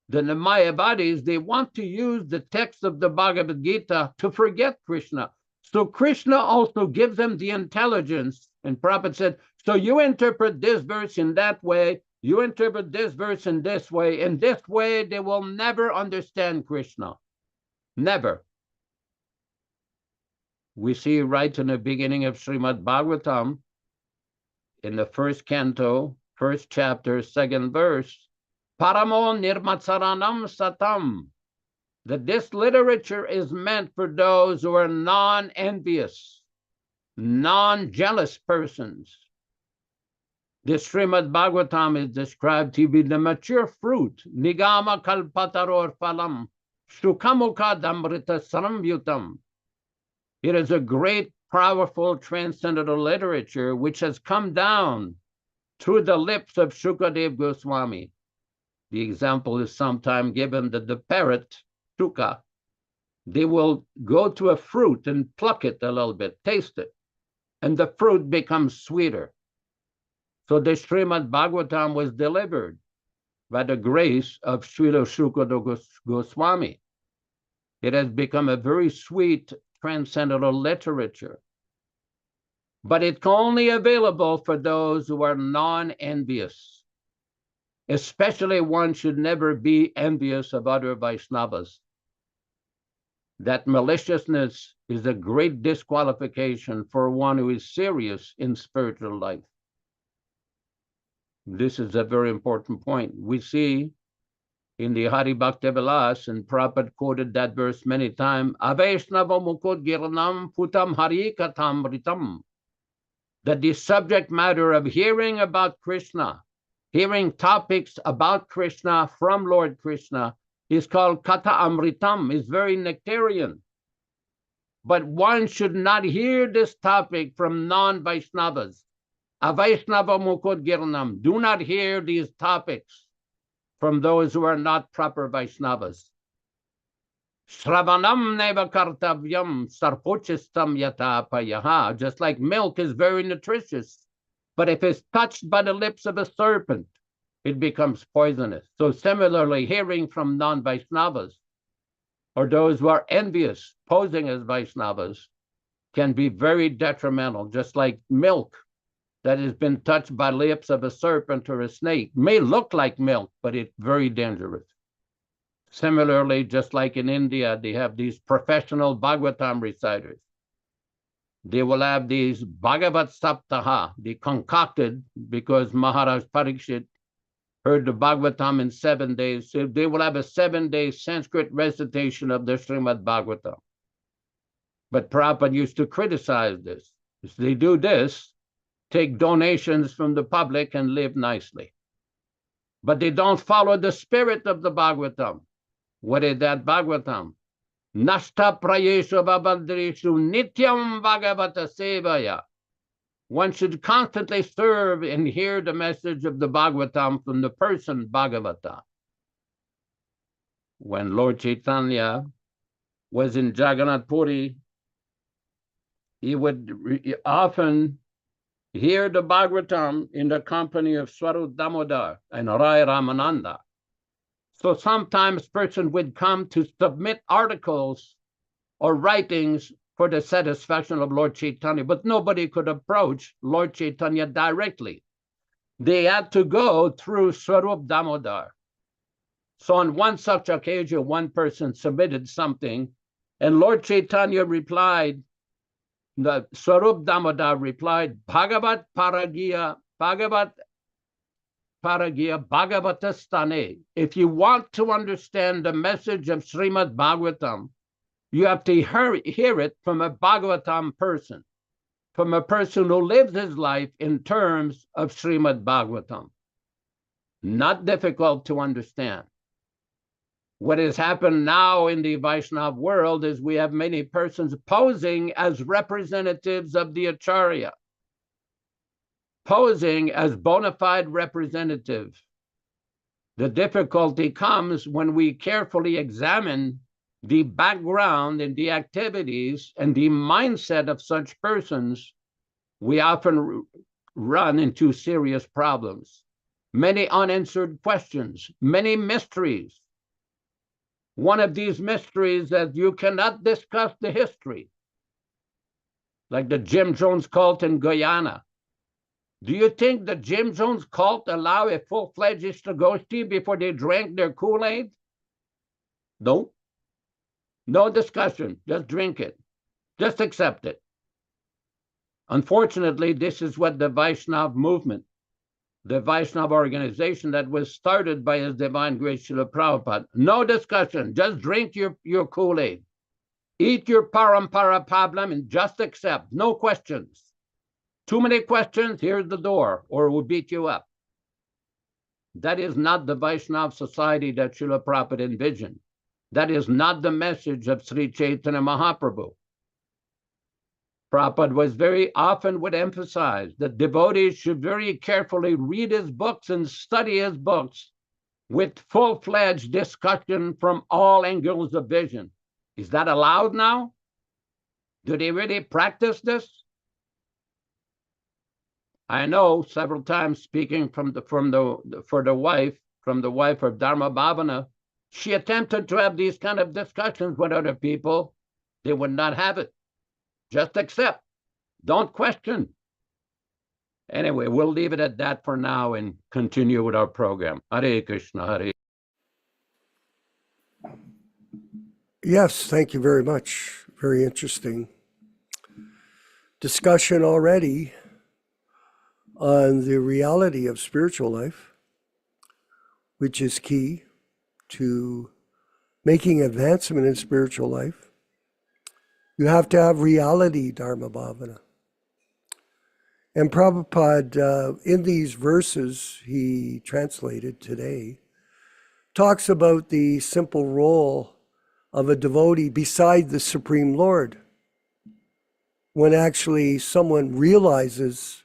then the Mayavadis, they want to use the text of the Bhagavad Gita to forget Krishna. So Krishna also gives them the intelligence. And Prabhupada said, so you interpret this verse in that way, you interpret this verse in this way. In this way, they will never understand Krishna. Never. We see right in the beginning of Srimad Bhagavatam, in the first canto, first chapter, second verse, Paramo nirmatsaranam satam, that this literature is meant for those who are non-envious, non-jealous persons. This Srimad Bhagavatam is described to be the mature fruit, Nigama kalpataror phalam, Shukamukha damrita saramyutam. It is a great, powerful, transcendental literature which has come down through the lips of Shukadev Goswami. The example is sometimes given that the parrot, Shuka, they will go to a fruit and pluck it a little bit, taste it, and the fruit becomes sweeter. So the Srimad Bhagavatam was delivered by the grace of Srila Shukadev Goswami. It has become a very sweet, transcendental literature. But it's only available for those who are non-envious. Especially one should never be envious of other Vaishnavas. That maliciousness is a great disqualification for one who is serious in spiritual life. This is a very important point. We see in the Hari Bhakti Vilas, and Prabhupada quoted that verse many times, Avaishnava mukut giranam putam hari katamritam, that the subject matter of hearing about Krishna, hearing topics about Krishna from Lord Krishna, is called kata amritam, is very nectarian. But one should not hear this topic from non-Vaishnavas. Avaishnava mukut giranam, do not hear these topics from those who are not proper Vaishnavas. Shravanam neva kartavyam sarpochistam yatapayaha. Just like milk is very nutritious, but if it's touched by the lips of a serpent, it becomes poisonous. So similarly, hearing from non-Vaishnavas, or those who are envious, posing as Vaishnavas, can be very detrimental, just like milk that has been touched by lips of a serpent or a snake may look like milk, but it's very dangerous. Similarly, just like in India, they have these professional Bhagavatam reciters. They will have these Bhagavat Saptaha, they concocted because Maharaj Parikshit heard the Bhagavatam in 7 days. So they will have a 7-day Sanskrit recitation of the Srimad Bhagavatam. But Prabhupada used to criticize this. If they do this, take donations from the public and live nicely. But they don't follow the spirit of the Bhagavatam. What is that Bhagavatam? Nashta prayeshu babadrishu nityam bhagavata sevaya. One should constantly serve and hear the message of the Bhagavatam from the person Bhagavata. When Lord Chaitanya was in Jagannath Puri, he would often hear the Bhagavatam in the company of Swarup Damodar and Rai Ramananda. So sometimes person would come to submit articles or writings for the satisfaction of Lord Chaitanya, but nobody could approach Lord Chaitanya directly. They had to go through Swarup Damodar. So on one such occasion, one person submitted something, and Lord Chaitanya replied, the Swarup Damodar replied, Bhagavat Paragya, Bhagavat Paragya, Bhagavatastane. If you want to understand the message of Srimad Bhagavatam, you have to hear it from a Bhagavatam person, from a person who lives his life in terms of Srimad Bhagavatam. Not difficult to understand. What has happened now in the Vaishnava world is we have many persons posing as representatives of the Acharya, posing as bona fide representative. The difficulty comes when we carefully examine the background and the activities and the mindset of such persons. We often run into serious problems, many unanswered questions, many mysteries. One of these mysteries that you cannot discuss the history, like the Jim Jones cult in Guyana. Do you think the Jim Jones cult allow a full-fledged Ishtagoshti before they drank their Kool-Aid? No. No discussion. Just drink it. Just accept it. Unfortunately, this is what the Vaishnava movement, the Vaishnava organization that was started by His Divine Grace Srila Prabhupada. No discussion. Just drink your Kool-Aid. Eat your parampara problem and just accept. No questions. Too many questions, here's the door, or we'll beat you up. That is not the Vaishnava society that Srila Prabhupada envisioned. That is not the message of Sri Chaitanya Mahaprabhu. Prabhupada was very often would emphasize that devotees should very carefully read his books and study his books with full-fledged discussion from all angles of vision. Is that allowed now? Do they really practice this? I know several times speaking from the wife of Dharma Bhavana, she attempted to have these kind of discussions with other people. They would not have it. Just accept. Don't question. Anyway, we'll leave it at that for now and continue with our program. Hare Krishna, Hare. Yes, thank you very much. Very interesting discussion already on the reality of spiritual life, which is key to making advancement in spiritual life. You have to have reality, Dharma Bhavana. And Prabhupada, in these verses he translated today, talks about the simple role of a devotee beside the Supreme Lord. When actually someone realizes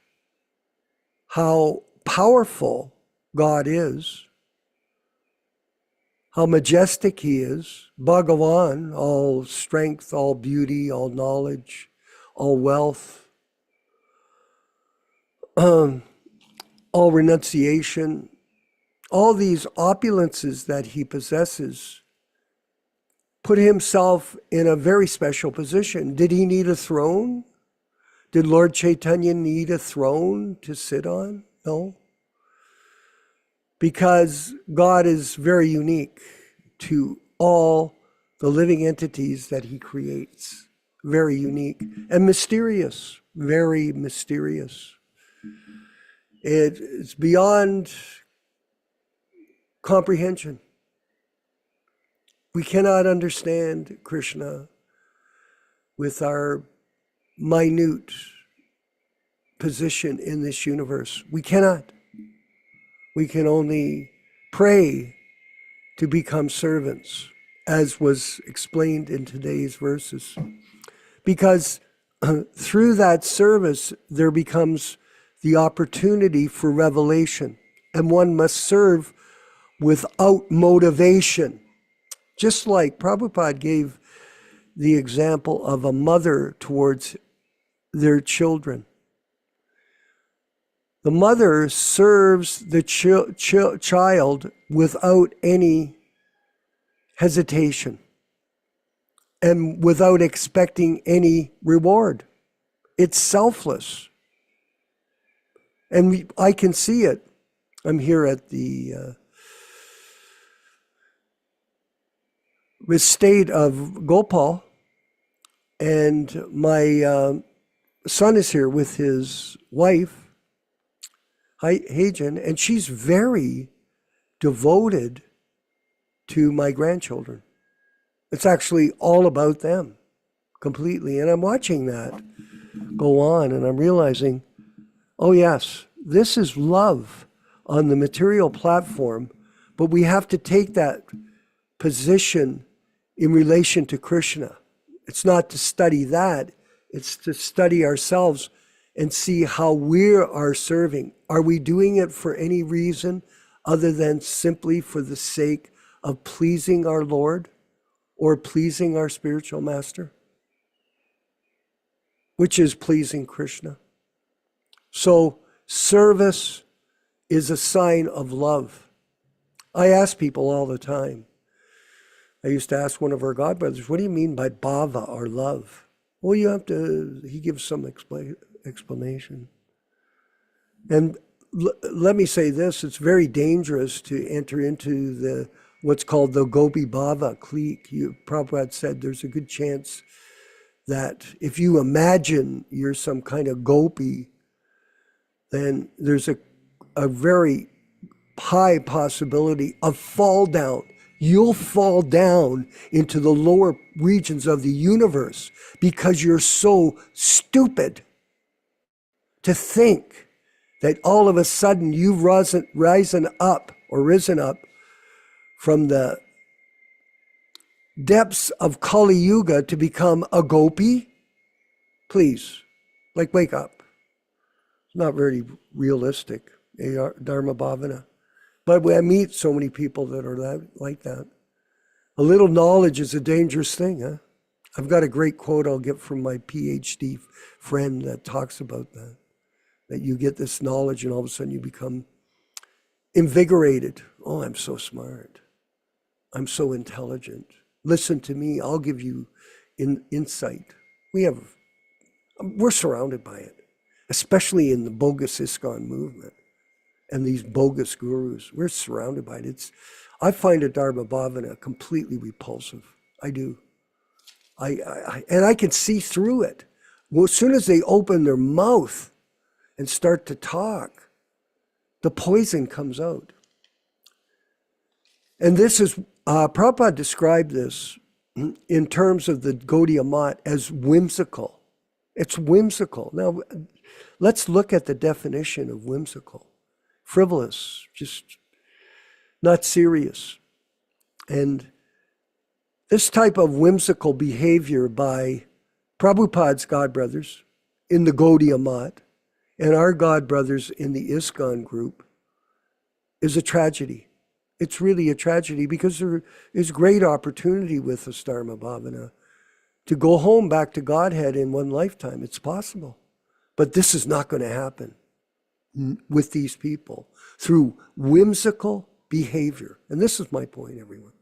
how powerful God is, how majestic He is, Bhagavan, all strength, all beauty, all knowledge, all wealth, all renunciation, all these opulences that He possesses, put Himself in a very special position. Did He need a throne? Did Lord Chaitanya need a throne to sit on? No. Because God is very unique to all the living entities that He creates. Very unique and mysterious, very mysterious. It's beyond comprehension. We cannot understand Krishna with our minute position in this universe. We cannot. We can only pray to become servants, as was explained in today's verses. Because through that service, there becomes the opportunity for revelation, and one must serve without motivation. Just like Prabhupada gave the example of a mother towards their children. The mother serves the child without any hesitation and without expecting any reward. It's selfless. And I can see it. I'm here at the estate of Gopal, and my son is here with his wife, Hajan, and she's very devoted to my grandchildren. It's actually all about them completely. And I'm watching that go on, and I'm realizing, oh yes, this is love on the material platform, but we have to take that position in relation to Krishna. It's not to study that, it's to study ourselves and see how we are serving. Are we doing it for any reason other than simply for the sake of pleasing our Lord or pleasing our spiritual master, which is pleasing Krishna? So service is a sign of love. I ask people all the time. I used to ask one of our godbrothers, what do you mean by bhava or love? Well, you have to, he gives some explanation. And let me say this, it's very dangerous to enter into what's called the Gopi Bhava clique. Prabhupada said there's a good chance that if you imagine you're some kind of gopi, then there's a very high possibility of fall down. You'll fall down into the lower regions of the universe because you're so stupid to think that all of a sudden you've risen up from the depths of Kali Yuga to become a gopi. Please, wake up. It's not very realistic, Dharma Bhavana. But I meet so many people that are like that. A little knowledge is a dangerous thing, huh? I've got a great quote I'll get from my PhD friend that talks about that. That you get this knowledge and all of a sudden you become invigorated. Oh, I'm so smart. I'm so intelligent. Listen to me, I'll give you insight. We're surrounded by it, especially in the bogus ISKCON movement and these bogus gurus. We're surrounded by it. I find a Dharma Bhavana completely repulsive. I do. And I can see through it. Well, as soon as they open their mouth and start to talk, the poison comes out. And this is, Prabhupada described this in terms of the Gaudiya Math as whimsical. It's whimsical. Now, let's look at the definition of whimsical. Frivolous, just not serious. And this type of whimsical behavior by Prabhupada's godbrothers in the Gaudiya Math and our godbrothers in the ISKCON group is a tragedy. It's really a tragedy because there is great opportunity with the Dharma Bhavana to go home back to Godhead in one lifetime. It's possible. But this is not going to happen with these people through whimsical behavior. And this is my point, everyone.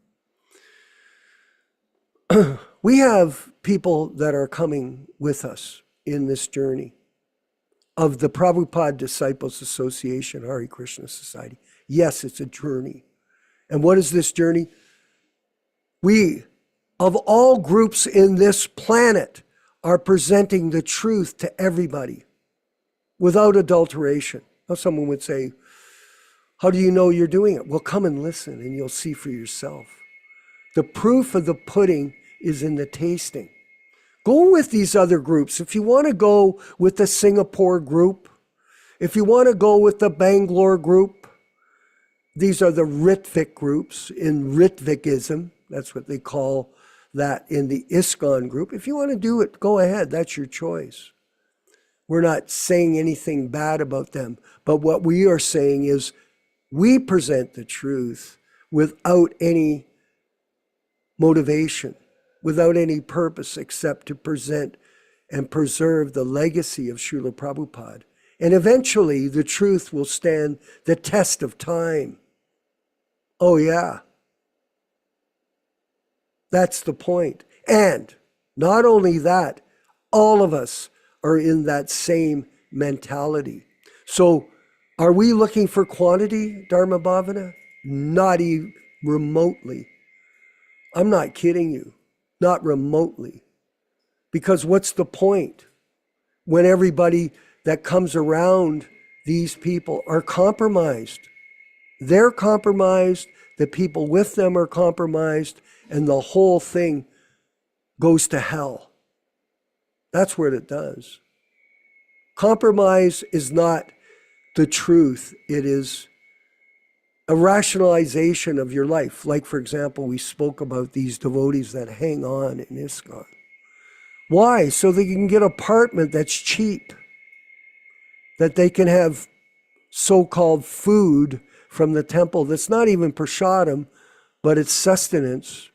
We have people that are coming with us in this journey of the Prabhupada Disciples Association, Hare Krishna Society. Yes, it's a journey. And what is this journey? We, of all groups in this planet, are presenting the truth to everybody without adulteration. Now someone would say, how do you know you're doing it? Well, come and listen and you'll see for yourself. The proof of the pudding is in the tasting. Go with these other groups. If you want to go with the Singapore group, if you want to go with the Bangalore group, these are the Ritvik groups in Ritvikism. That's what they call that in the ISKCON group. If you want to do it, go ahead. That's your choice. We're not saying anything bad about them. But what we are saying is we present the truth without any motivation. without any purpose except to present and preserve the legacy of Srila Prabhupada. And eventually the truth will stand the test of time. Oh yeah. That's the point. And not only that, all of us are in that same mentality. So are we looking for quantity, Dharma Bhavana? Not even remotely. I'm not kidding you. Not remotely. Because what's the point when everybody that comes around these people are compromised? They're compromised, the people with them are compromised, and the whole thing goes to hell. That's what it does. Compromise is not the truth. It is a rationalization of your life. Like, for example, we spoke about these devotees that hang on in ISKCON. Why? So they can get an apartment that's cheap, that they can have so-called food from the temple that's not even prasadam, but it's sustenance,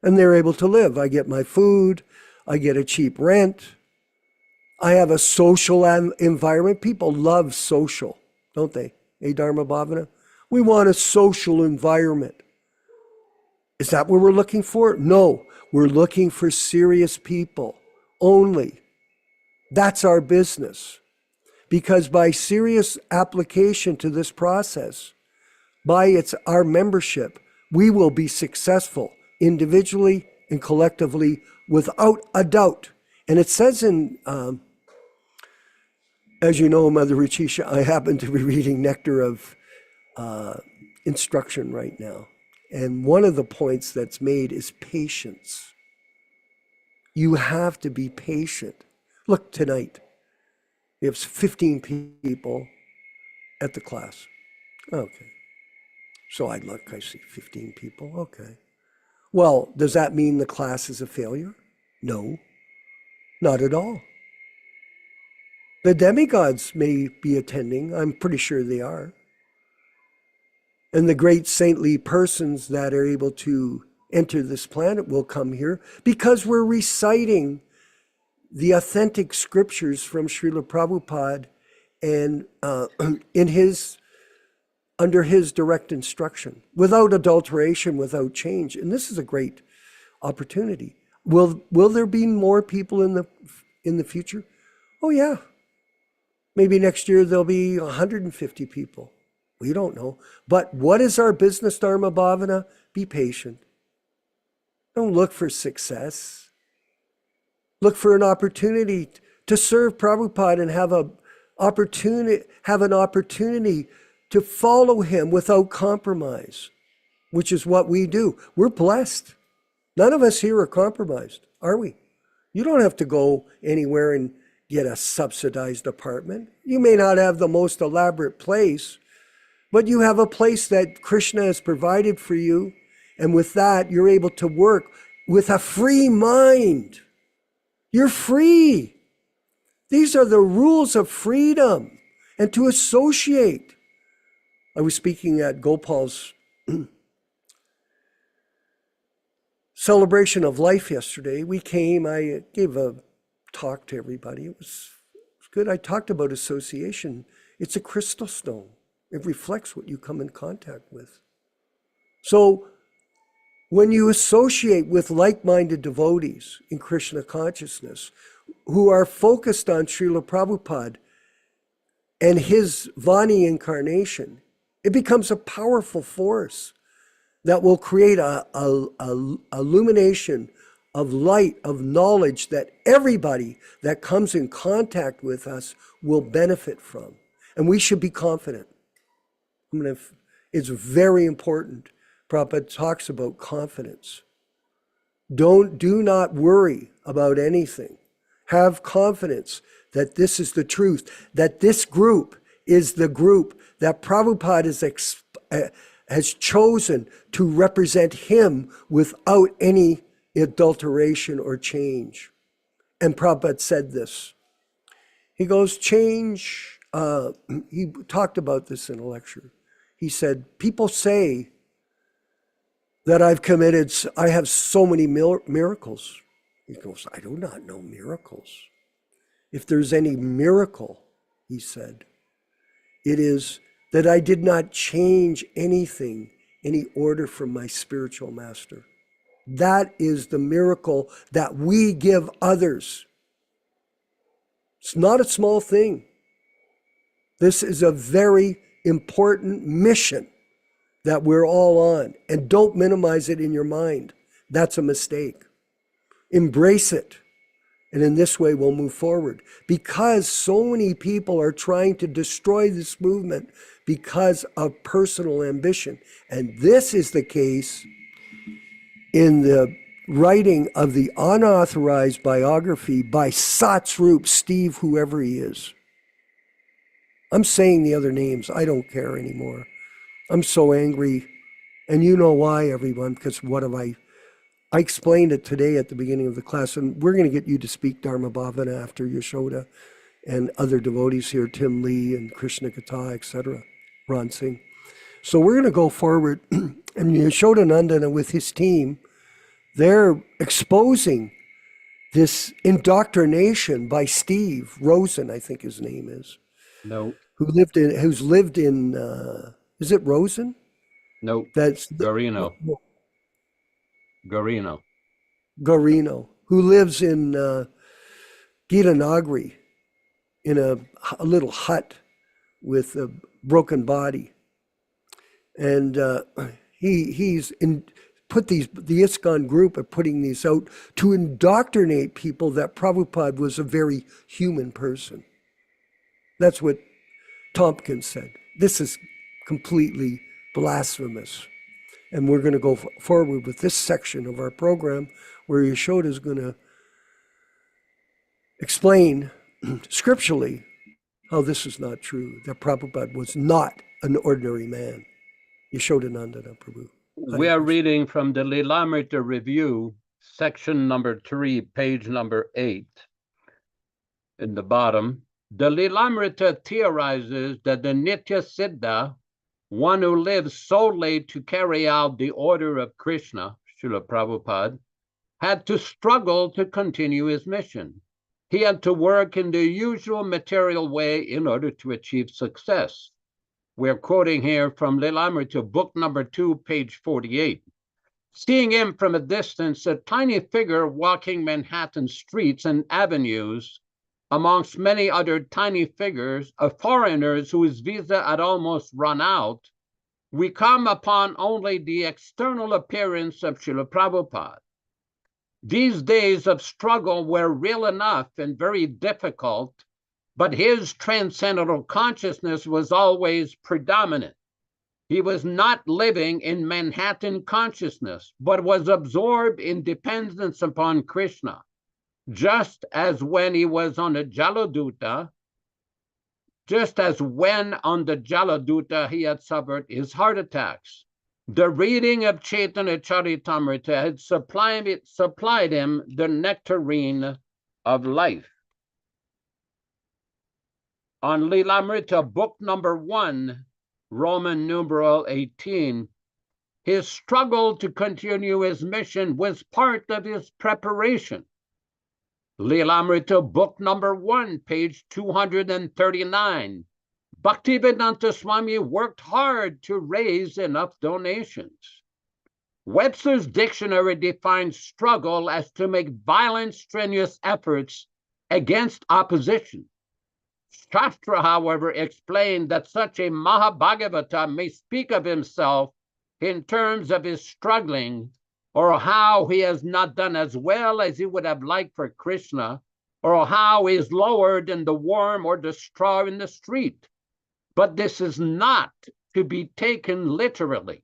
and they're able to live. I get my food, I get a cheap rent, I have a social environment. People love social, don't they? Hey, Dharma Bhavana? We want a social environment. Is that what we're looking for? No, we're looking for serious people only. That's our business. Because by serious application to this process, by our membership, we will be successful individually and collectively without a doubt. And it says in, as you know, Mother Richisha, I happen to be reading Nectar of Instruction right now. And one of the points that's made is patience. You have to be patient. Look, tonight, we have 15 people at the class. Okay. So I look, I see 15 people. Okay. Well, does that mean the class is a failure? No, not at all. The demigods may be attending. I'm pretty sure they are. And the great saintly persons that are able to enter this planet will come here because we're reciting the authentic scriptures from Srila Prabhupada and under his direct instruction, without adulteration, without change. And this is a great opportunity. Will there be more people in the future? Oh yeah. Maybe next year there'll be 150 people. We don't know. But what is our business, Dharma Bhavana? Be patient. Don't look for success. Look for an opportunity to serve Prabhupada and have an opportunity to follow him without compromise, which is what we do. We're blessed. None of us here are compromised, are we? You don't have to go anywhere and get a subsidized apartment. You may not have the most elaborate place, but you have a place that Krishna has provided for you. And with that, you're able to work with a free mind. You're free. These are the rules of freedom and to associate. I was speaking at Gopal's celebration of life yesterday. We came, I gave a talk to everybody. It was good. I talked about association. It's a crystal stone. It reflects what you come in contact with. So when you associate with like-minded devotees in Krishna consciousness who are focused on Srila Prabhupada and his Vani incarnation, it becomes a powerful force that will create a illumination of light, of knowledge that everybody that comes in contact with us will benefit from. And we should be confident. It's very important. Prabhupada talks about confidence. Do not worry about anything. Have confidence that this is the truth, that this group is the group that Prabhupada has chosen to represent him without any adulteration or change. And Prabhupada said this. He goes, change, he talked about this in a lecture. He said, people say that I have so many miracles. He goes, I do not know miracles. If there's any miracle, he said, it is that I did not change anything, any order from my spiritual master. That is the miracle that we give others. It's not a small thing. This is a very important mission that we're all on. And don't minimize it in your mind. That's a mistake. Embrace it. And in this way, we'll move forward. Because so many people are trying to destroy this movement because of personal ambition. And this is the case in the writing of the unauthorized biography by Satsrup Steve, whoever he is. I'm saying the other names. I don't care anymore. I'm so angry. And you know why, everyone, because what have I explained it today at the beginning of the class, and we're going to get you to speak Dharma Bhavana after Yashoda and other devotees here, Tim Lee and Krishna Kata, etc., Ron Singh. So we're going to go forward, and Yashodananda with his team, they're exposing this indoctrination by Steve Rosen, I think his name is. No. Who's lived in, is it Rosen? No. That's Garino. Garino, who lives in Gitanagri in a little hut with a broken body. And he's put the ISKCON group are putting these out to indoctrinate people that Prabhupada was a very human person. That's what Tompkins said. This is completely blasphemous. And we're going to go forward with this section of our program where Yashoda is going to explain scripturally how this is not true, that Prabhupada was not an ordinary man. Yashodananda Prabhu. We are reading from the Lilamrita Review, section number 3, page number 8. In the bottom, the Lilamrita theorizes that the Nitya Siddha, one who lives solely to carry out the order of Krishna, Srila Prabhupada, had to struggle to continue his mission. He had to work in the usual material way in order to achieve success. We're quoting here from Lilamrita, book number 2, page 48. Seeing him from a distance, a tiny figure walking Manhattan streets and avenues, amongst many other tiny figures of foreigners whose visa had almost run out, we come upon only the external appearance of Srila Prabhupada. These days of struggle were real enough and very difficult, but his transcendental consciousness was always predominant. He was not living in Manhattan consciousness, but was absorbed in dependence upon Krishna, just as when he was on the Jaladuta, just as when on the Jaladuta he had suffered his heart attacks. The reading of Chaitanya Charitamrita had supplied him the nectarine of life. On Lilamrita, book number 1, Roman numeral 18, his struggle to continue his mission was part of his preparation. Lilamrita, book number 1, page 239. Bhaktivedanta Swami worked hard to raise enough donations. Webster's dictionary defines struggle as to make violent, strenuous efforts against opposition. Shastra, however, explained that such a Mahabhagavata may speak of himself in terms of his struggling, or how he has not done as well as he would have liked for Krishna, or how he is lower than the worm or the straw in the street. But this is not to be taken literally.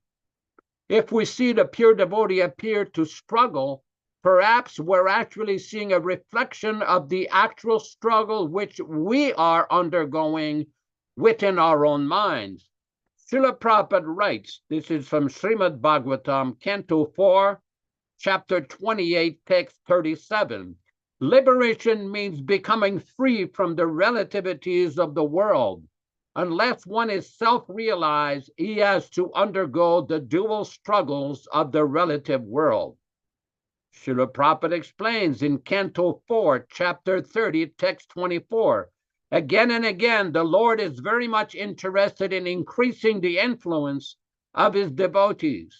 If we see the pure devotee appear to struggle, perhaps we're actually seeing a reflection of the actual struggle which we are undergoing within our own minds. Srila Prabhupada writes, this is from Srimad Bhagavatam, Canto 4, Chapter 28, Text 37. Liberation means becoming free from the relativities of the world. Unless one is self-realized, he has to undergo the dual struggles of the relative world. Srila Prabhupada explains in Canto 4, Chapter 30, Text 24. Again and again, the Lord is very much interested in increasing the influence of his devotees.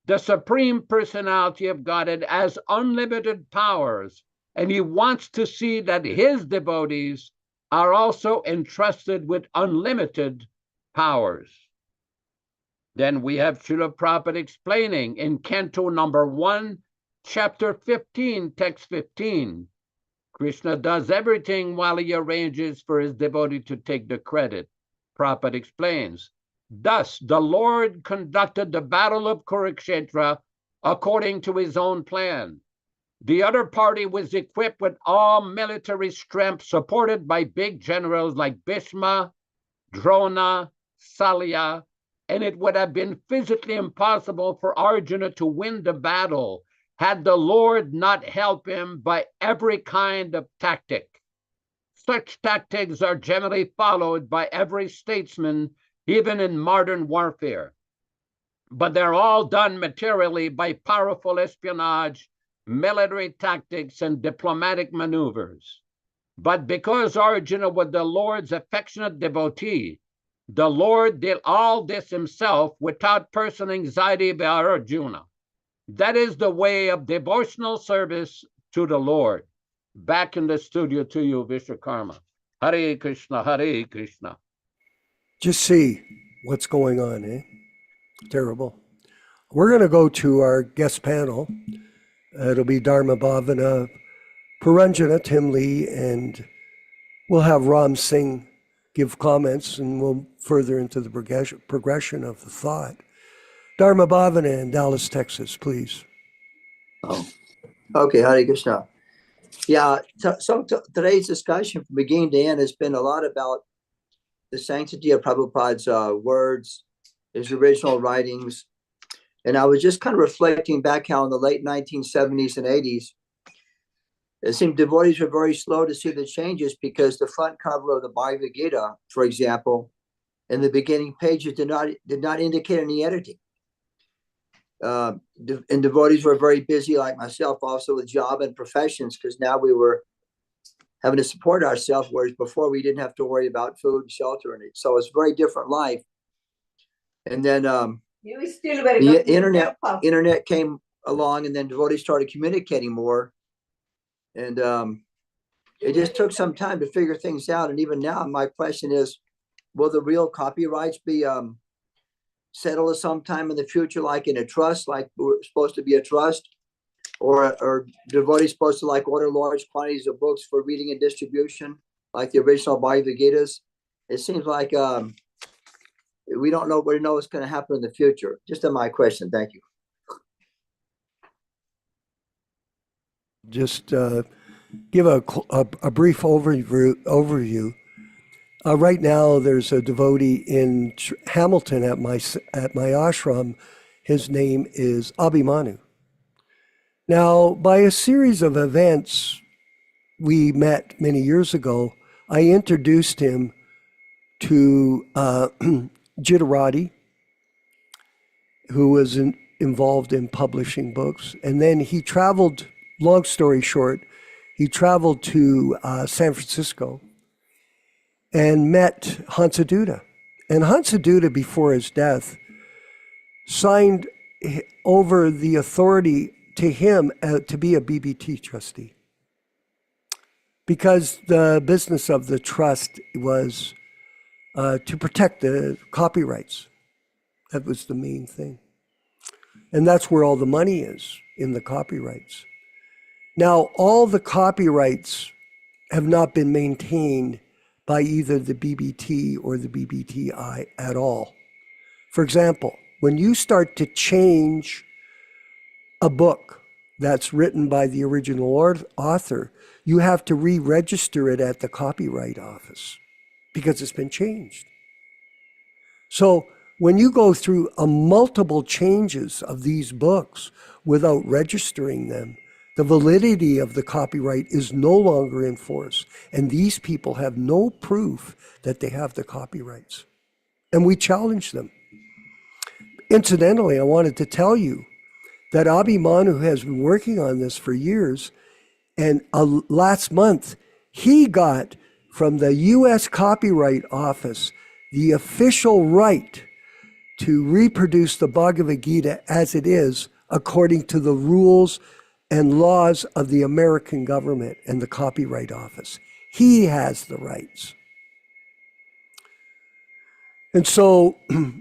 The Supreme Personality of Godhead has unlimited powers, and he wants to see that his devotees are also entrusted with unlimited powers. Then we have Srila Prabhupada explaining in Canto number 1, Chapter 15, Text 15. Krishna does everything while he arranges for his devotee to take the credit. Prabhupada explains, thus the Lord conducted the battle of Kurukshetra according to his own plan. The other party was equipped with all military strength, supported by big generals like Bhishma, Drona, Salya, and it would have been physically impossible for Arjuna to win the battle had the Lord not helped him by every kind of tactic. Such tactics are generally followed by every statesman, even in modern warfare. But they're all done materially by powerful espionage, military tactics, and diplomatic maneuvers. But because Arjuna was the Lord's affectionate devotee, the Lord did all this himself without personal anxiety about Arjuna. That is the way of devotional service to the Lord. Back in the studio to you, Vishwakarma. Hare Krishna, Hare Krishna. Just see what's going on, eh? Terrible. We're going to go to our guest panel. It'll be Dharma Bhavana, Puranjana, Tim Lee, and we'll have Ram Singh give comments, and we'll further into the progression of the thought. Dharma Bhavana in Dallas, Texas, please. Oh, okay, Hare Krishna. Yeah, so today's discussion from beginning to end has been a lot about the sanctity of Prabhupada's words, his original writings. And I was just kind of reflecting back how in the late 1970s and 80s, it seemed devotees were very slow to see the changes because the front cover of the Bhagavad Gita, for example, in the beginning pages did not indicate any editing. And devotees were very busy, like myself, also with job and professions, because now we were having to support ourselves, whereas before we didn't have to worry about food and shelter. And so it's a very different life. And then the internet came along, and then devotees started communicating more. And it just took some time to figure things out. And even now, my question is, will the real copyrights be settled at some time in the future, like in a trust, like we're supposed to be a trust, or devotees supposed to like order large quantities of books for reading and distribution, like the original Bhagavad Gitas? It seems like we don't know what's going to happen in the future. Just my question. Thank you. Just give a brief overview. Right now, there's a devotee in Hamilton at my ashram. His name is Abhimanyu. Now, by a series of events we met many years ago, I introduced him to Jittarati, who was involved in publishing books. And then he traveled, long story short, he traveled to San Francisco and met Hansaduta. And Hansaduta, before his death, signed over the authority to him to be a BBT trustee. Because the business of the trust was to protect the copyrights. That was the main thing. And that's where all the money is, in the copyrights. Now, all the copyrights have not been maintained by either the BBT or the BBTI at all. For example, when you start to change a book that's written by the original author, you have to re-register it at the Copyright Office because it's been changed. So when you go through multiple changes of these books without registering them, the validity of the copyright is no longer in force. And these people have no proof that they have the copyrights. And we challenge them. Incidentally, I wanted to tell you that Abhimanyu has been working on this for years. And last month, he got from the U.S. Copyright Office the official right to reproduce the Bhagavad Gita as it is, according to the rules and laws of the American government and the Copyright Office. He has the rights. And so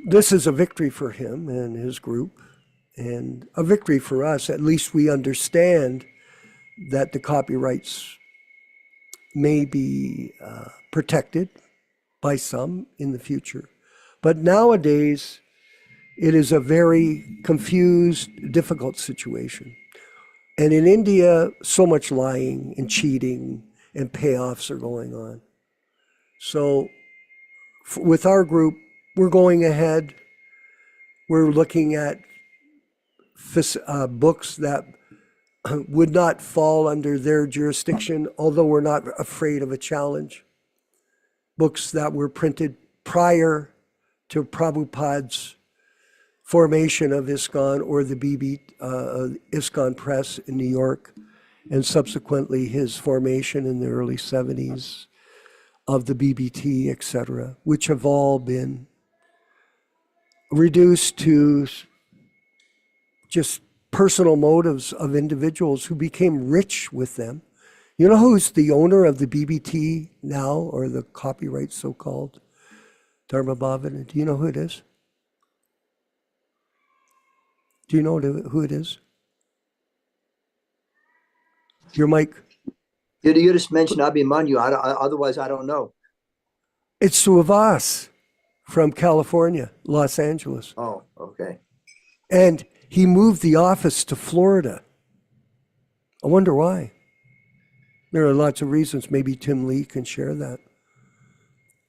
this is a victory for him and his group, and a victory for us. At least we understand that the copyrights may be protected by some in the future. But nowadays, it is a very confused, difficult situation. And in India, so much lying and cheating and payoffs are going on. So with our group, we're going ahead. We're looking at books that would not fall under their jurisdiction, although we're not afraid of a challenge. Books that were printed prior to Prabhupada's formation of ISKCON or the ISKCON Press in New York, and subsequently his formation in the early 70s of the BBT, etc., which have all been reduced to just personal motives of individuals who became rich with them. You know who's the owner of the BBT now, or the copyright so-called? Dharma Bhavana. Do you know who it is? Do you know who it is? Your mic. You just mentioned Abhimanyu. Otherwise, I don't know. It's Suvas from California, Los Angeles. Oh, okay. And he moved the office to Florida. I wonder why. There are lots of reasons. Maybe Tim Lee can share that.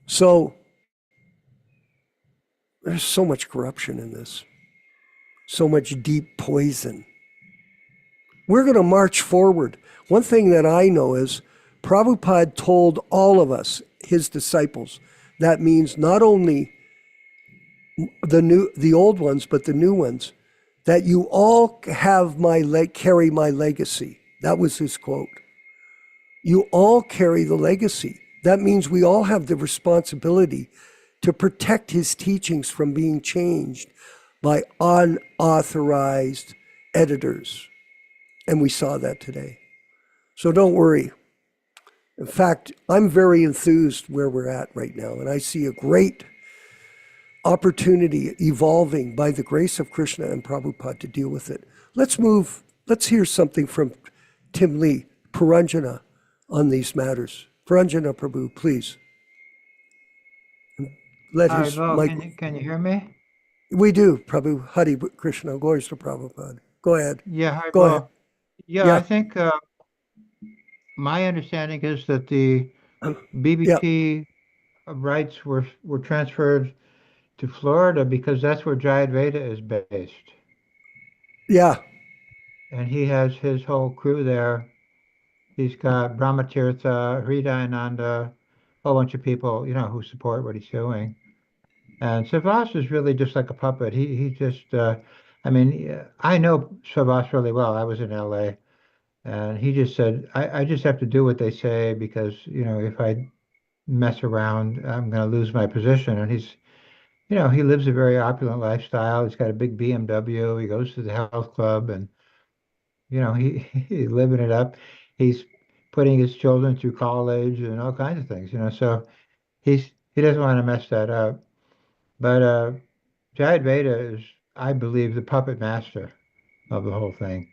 So there's so much corruption in this, so much deep poison. We're going to march forward. One thing that I know is Prabhupada told all of us, his disciples, that means not only the old ones, but the new ones, that you all have carry my legacy. That was his quote. You all carry the legacy. That means we all have the responsibility to protect his teachings from being changed by unauthorized editors. And we saw that today. So don't worry. In fact, I'm very enthused where we're at right now, and I see a great opportunity evolving by the grace of Krishna and Prabhupada to deal with it. Let's hear something from Tim Lee, Puranjana, on these matters. Puranjana Prabhu, please. Let his mic. Can you hear me? We do, Prabhu. Hari Krishna, glories to Prabhupada. Go ahead. Yeah, Go ahead. Yeah, I think my understanding is that the BBT rights were transferred to Florida because that's where Jayadvaita is based. Yeah. And he has his whole crew there. He's got Brahmatirtha, Nityānanda, a whole bunch of people, who support what he's doing. And Savas is really just like a puppet. He just, I know Savas really well. I was in LA, and he just said, I just have to do what they say because, if I mess around, I'm going to lose my position. And he's, he lives a very opulent lifestyle. He's got a big BMW. He goes to the health club, and, he's living it up. He's putting his children through college and all kinds of things, so he doesn't want to mess that up. But Jayadvaita is, I believe, the puppet master of the whole thing,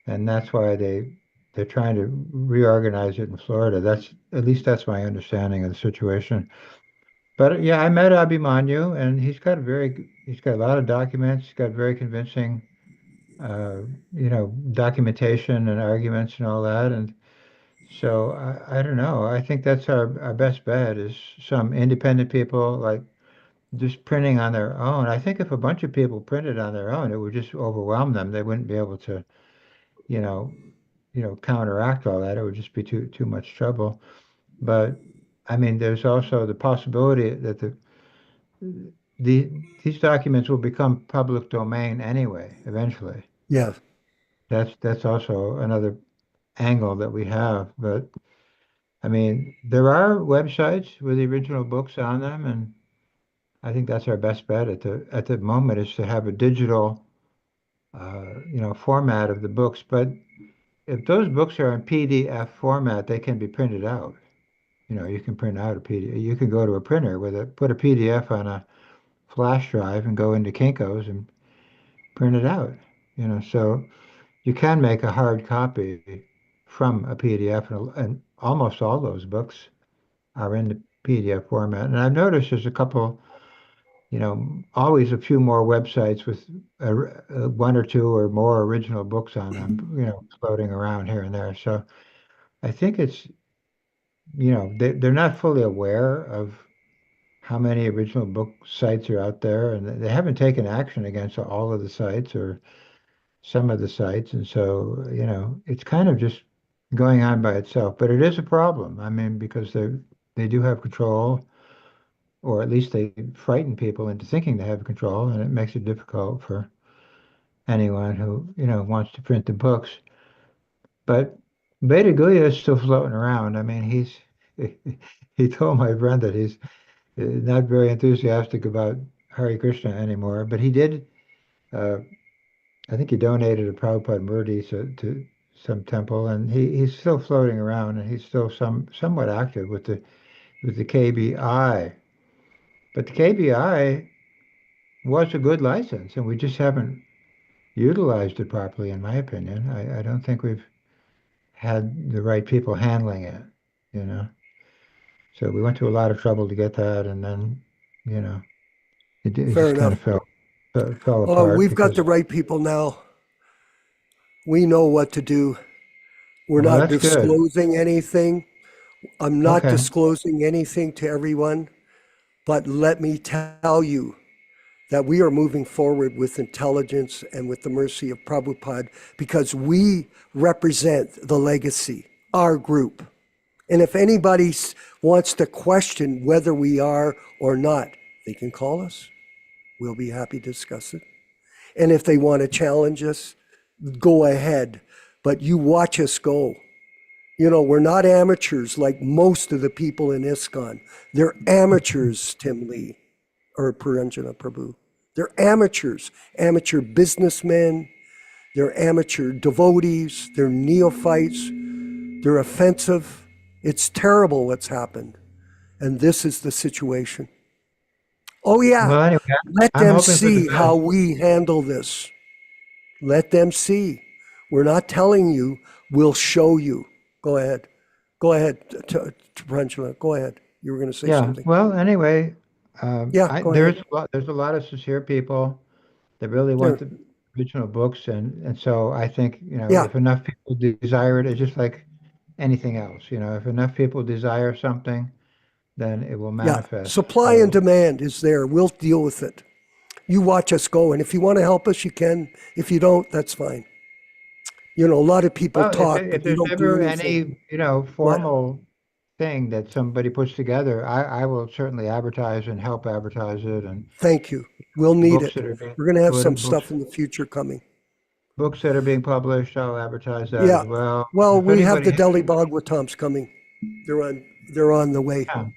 and that's why they're trying to reorganize it in Florida. At least that's my understanding of the situation. But yeah, I met Abhimanyu, and he's got a lot of documents. He's got very convincing, documentation and arguments and all that. And so I don't know. I think that's our best bet is some independent people like just printing on their own. I think if a bunch of people printed on their own, it would just overwhelm them. They wouldn't be able to, you know, counteract all that. It would just be too much trouble. But I mean, there's also the possibility that these documents will become public domain anyway, eventually. Yeah, That's also another angle that we have. But I mean, there are websites with the original books on them, and I think that's our best bet at the moment is to have a digital, format of the books. But if those books are in PDF format, they can be printed out. You can print out a PDF. You can go to a printer with put a PDF on a flash drive and go into Kinko's and print it out. So you can make a hard copy from a PDF, and almost all those books are in the PDF format. And I've noticed there's a couple, always a few more websites with one or two or more original books on them, floating around here and there. So I think it's, they're not fully aware of how many original book sites are out there, and they haven't taken action against all of the sites or some of the sites. And so, it's kind of just going on by itself, but it is a problem. I mean, because they do have control, or at least they frighten people into thinking they have control, and it makes it difficult for anyone who, wants to print the books. But Beta Guya is still floating around. I mean, he told my friend that he's not very enthusiastic about Hare Krishna anymore, but he did. I think he donated a Prabhupada Murti to some temple, and he's still floating around, and he's still somewhat active with the KBI. But the KBI was a good license, and we just haven't utilized it properly, in my opinion. I don't think we've had the right people handling it, you know. So we went to a lot of trouble to get that, and then, you know, it fair just kind of enough. fell Oh, apart we've got because, the right people now. We know what to do. We're well, not that's good. disclosing anything. I'm not Okay. disclosing anything to everyone, but let me tell you that we are moving forward with intelligence and with the mercy of Prabhupada because we represent the legacy, our group. And if anybody wants to question whether we are or not, they can call us. We'll be happy to discuss it. And if they want to challenge us, go ahead. But you watch us go. We're not amateurs like most of the people in ISKCON. They're amateurs, Tim Lee, or Puranjana Prabhu. They're amateurs, amateur businessmen. They're amateur devotees. They're neophytes. They're offensive. It's terrible what's happened. And this is the situation. Oh, yeah. Well, anyway, Let I'm them hoping for the see how best. we handle this. Let them see. We're not telling you, we'll show you. Go ahead. Go ahead, Pranjala. Go ahead. You were going to say Yeah. something. Well, anyway, Yeah, go ahead. there's a lot of sincere people that really want There. the original books, and so I think, Yeah, if enough people desire it, it's just like anything else. If enough people desire something, then it will yeah. manifest. Supply and So, demand is there. We'll deal with it. You watch us go. And if you want to help us, you can. If you don't, that's fine. A lot of people well, talk, if but they there's don't do ever anything. any, What? formal thing that somebody puts together, I will certainly advertise and help advertise it, and Thank you. We'll need books it. that are being We're going to have some put books stuff in the future coming. books that are being published, I'll advertise that Yeah. as well. Well, If we have anybody the has, Delhi Bhagawatams coming. They're on the way. yeah,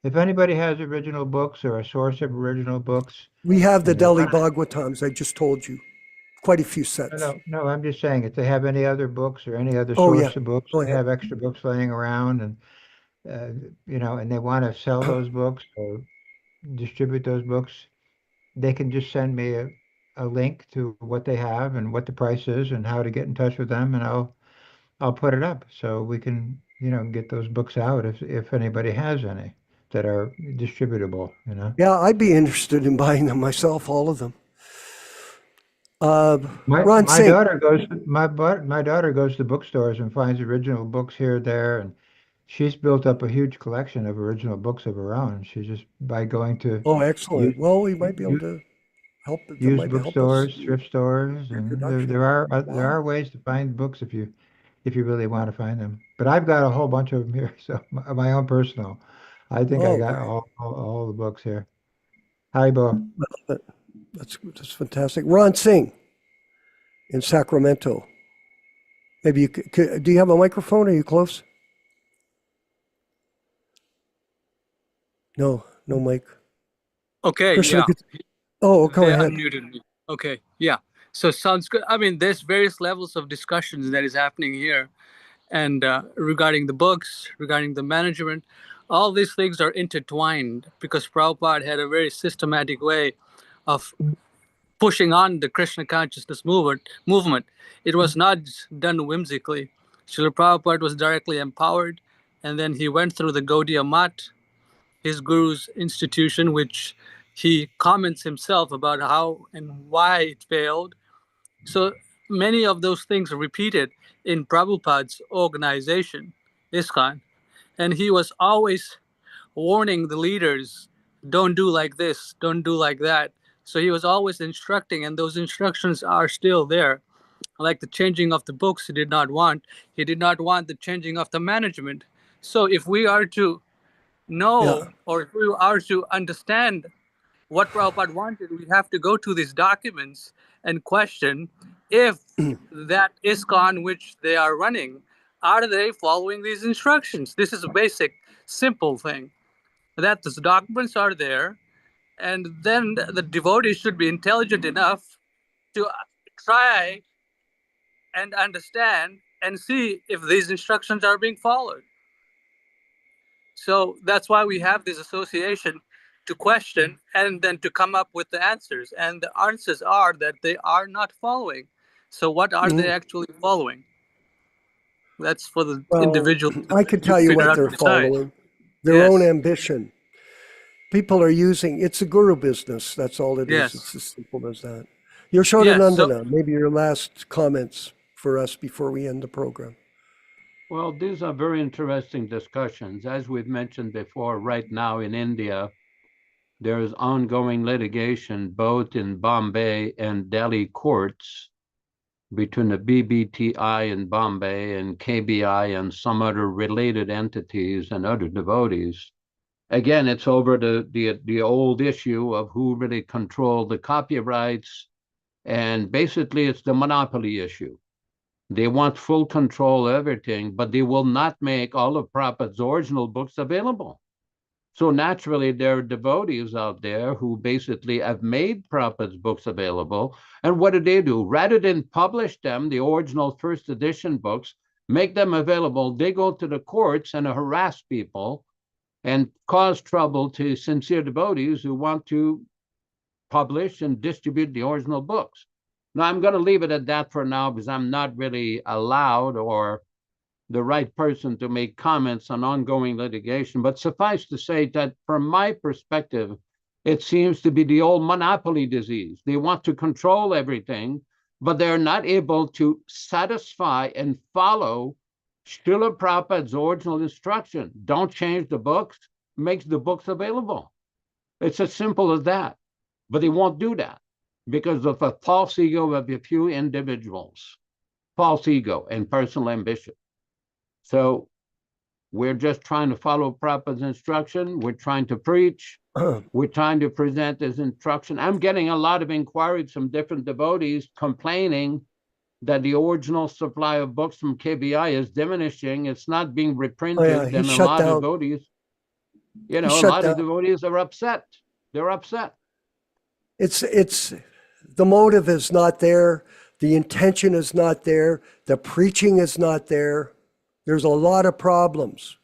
if anybody has original books or a source of original books, We have the and they Delhi want Bhagawatams. I just told you. Quite a few no, sets. no, no, I'm just saying if they have any other books or any other Oh, yeah. source of books, Go they ahead. have extra books laying around, and and they want to sell those books or distribute those books, they can just send me a link to what they have and what the price is and how to get in touch with them, and I'll put it up so we can, get those books out if anybody has any that are distributable. Yeah, I'd be interested in buying them myself, all of them. Uh, My Ron my Singh. daughter goes my daughter goes to bookstores and finds original books here and there, and she's built up a huge collection of original books of her own. She just by going to Oh, excellent. used Well, we might be able used, to help. That used might help us bookstores, thrift stores, and there reproduction. there are there Wow. are ways to find books if you really want to find them. But I've got a whole bunch of them here, so my own personal. I think I Oh, got great. all the books here. Haribo. That's fantastic. Ron Singh, in Sacramento. Maybe you do you have a microphone? Are you close? No mic. Okay, Krishna, yeah. go They ahead. unmuted me. Okay, yeah. So sounds good. I mean, there's various levels of discussions that is happening here, and regarding the books, regarding the management, all these things are intertwined because Prabhupada had a very systematic way of pushing on the Krishna consciousness movement. It was not done whimsically. Srila Prabhupada was directly empowered, and then he went through the Gaudiya Math, his guru's institution, which he comments himself about how and why it failed. So many of those things are repeated in Prabhupada's organization, ISKCON. And he was always warning the leaders, don't do like this, don't do like that. So he was always instructing, and those instructions are still there. Like the changing of the books, he did not want. He did not want the changing of the management. So if we are to know, or if we are to understand what Prabhupada wanted, we have to go to these documents and question if that ISKCON which they are running, are they following these instructions? This is a basic, simple thing. That the documents are there, and then the devotees should be intelligent enough to try and understand and see if these instructions are being followed. So that's why we have this association to question and then to come up with the answers. And the answers are that they are not following. So what are they actually following? That's for the individual I could to tell you figure what out they're to decide. following. Their own Yes. ambition. People are using, it's a guru business. That's all it is. Yes. It's as simple as that. Yashoda Yes, so- Nandana, maybe your last comments for us before we end the program. Well, these are very interesting discussions. As we've mentioned before, right now in India, there is ongoing litigation both in Bombay and Delhi courts between the BBTI in Bombay and KBI and some other related entities and other devotees. Again, it's over the old issue of who really controlled the copyrights, and basically it's the monopoly issue. They want full control of everything, but they will not make all of Prabhupada's original books available. So naturally, there are devotees out there who basically have made Prabhupada's books available. And what do? Rather than publish them, the original first edition books, make them available, they go to the courts and harass people and cause trouble to sincere devotees who want to publish and distribute the original books. Now, I'm going to leave it at that for now because I'm not really allowed or the right person to make comments on ongoing litigation. But suffice to say that from my perspective, it seems to be the old monopoly disease. They want to control everything, but they're not able to satisfy and follow Srila Prabhupada's original instruction. Don't change the books, makes the books available. It's as simple as that. But they won't do that because of a false ego of a few individuals, false ego and personal ambition. So we're just trying to follow Prabhupada's instruction. We're trying to preach. We're trying to present his instruction. I'm getting a lot of inquiries from different devotees complaining that the original supply of books from KBI is diminishing. It's not being reprinted. And a lot of devotees, a lot of devotees are upset. They're upset. It's the motive is not there. The intention is not there. The preaching is not there. There's a lot of problems,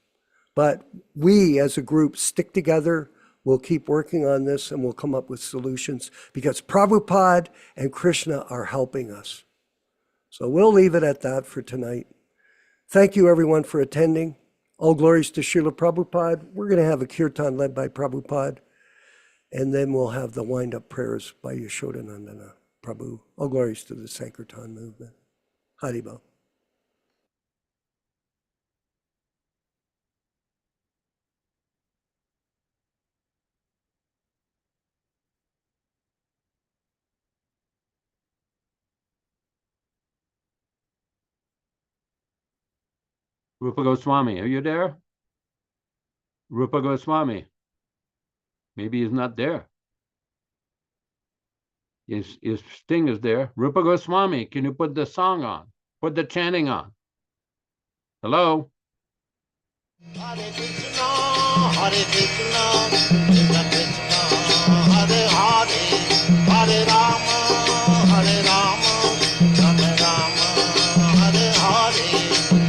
but we as a group stick together. We'll keep working on this and we'll come up with solutions because Prabhupada and Krishna are helping us. So we'll leave it at that for tonight. Thank you everyone for attending. All glories to Srila Prabhupada. We're going to have a kirtan led by Prabhupada, and then we'll have the wind-up prayers by Yashoda Nandana Prabhu. All glories to the Sankirtan movement. Haribol. Rupa Goswami, are you there? Rupa Goswami. Maybe he's not there. Is Singh is there. Rupa Goswami, can you put the song on? Put the chanting on. Hello? Hare Krishna, Hare Krishna, Krishna Krishna, Hare Hare, Hare Rama, Hare Rama, Rama Rama, Hare Hare.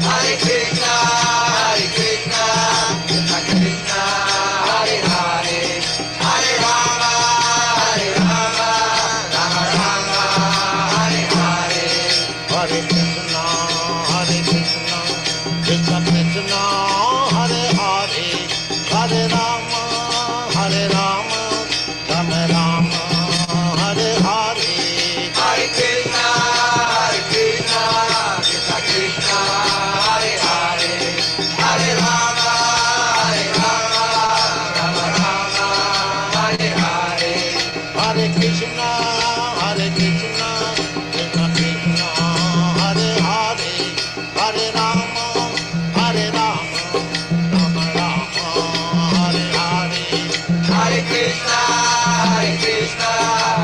Hare Krishna, Hare Krishna, Krishna Krishna, Hare Hare, Hare Rama, Hare Rama, Rama Rama, Hare Hare. Hare Krishna, Hare Krishna, Krishna Krishna, Hare Hare, Hare Rama, Hare Rama, Rama Rama, Hare Hare. Hare Krishna, Hare Krishna, Krishna Krishna, Hare Hare, Hare Rama, Hare Rama, Rama Rama, Hare Hare. Hare Krishna, Hare Krishna, Krishna Krishna, Hare Hare, Hare Rama, Hare Rama, Rama Rama, Hare Hare. Hare Krishna, Hare Krishna,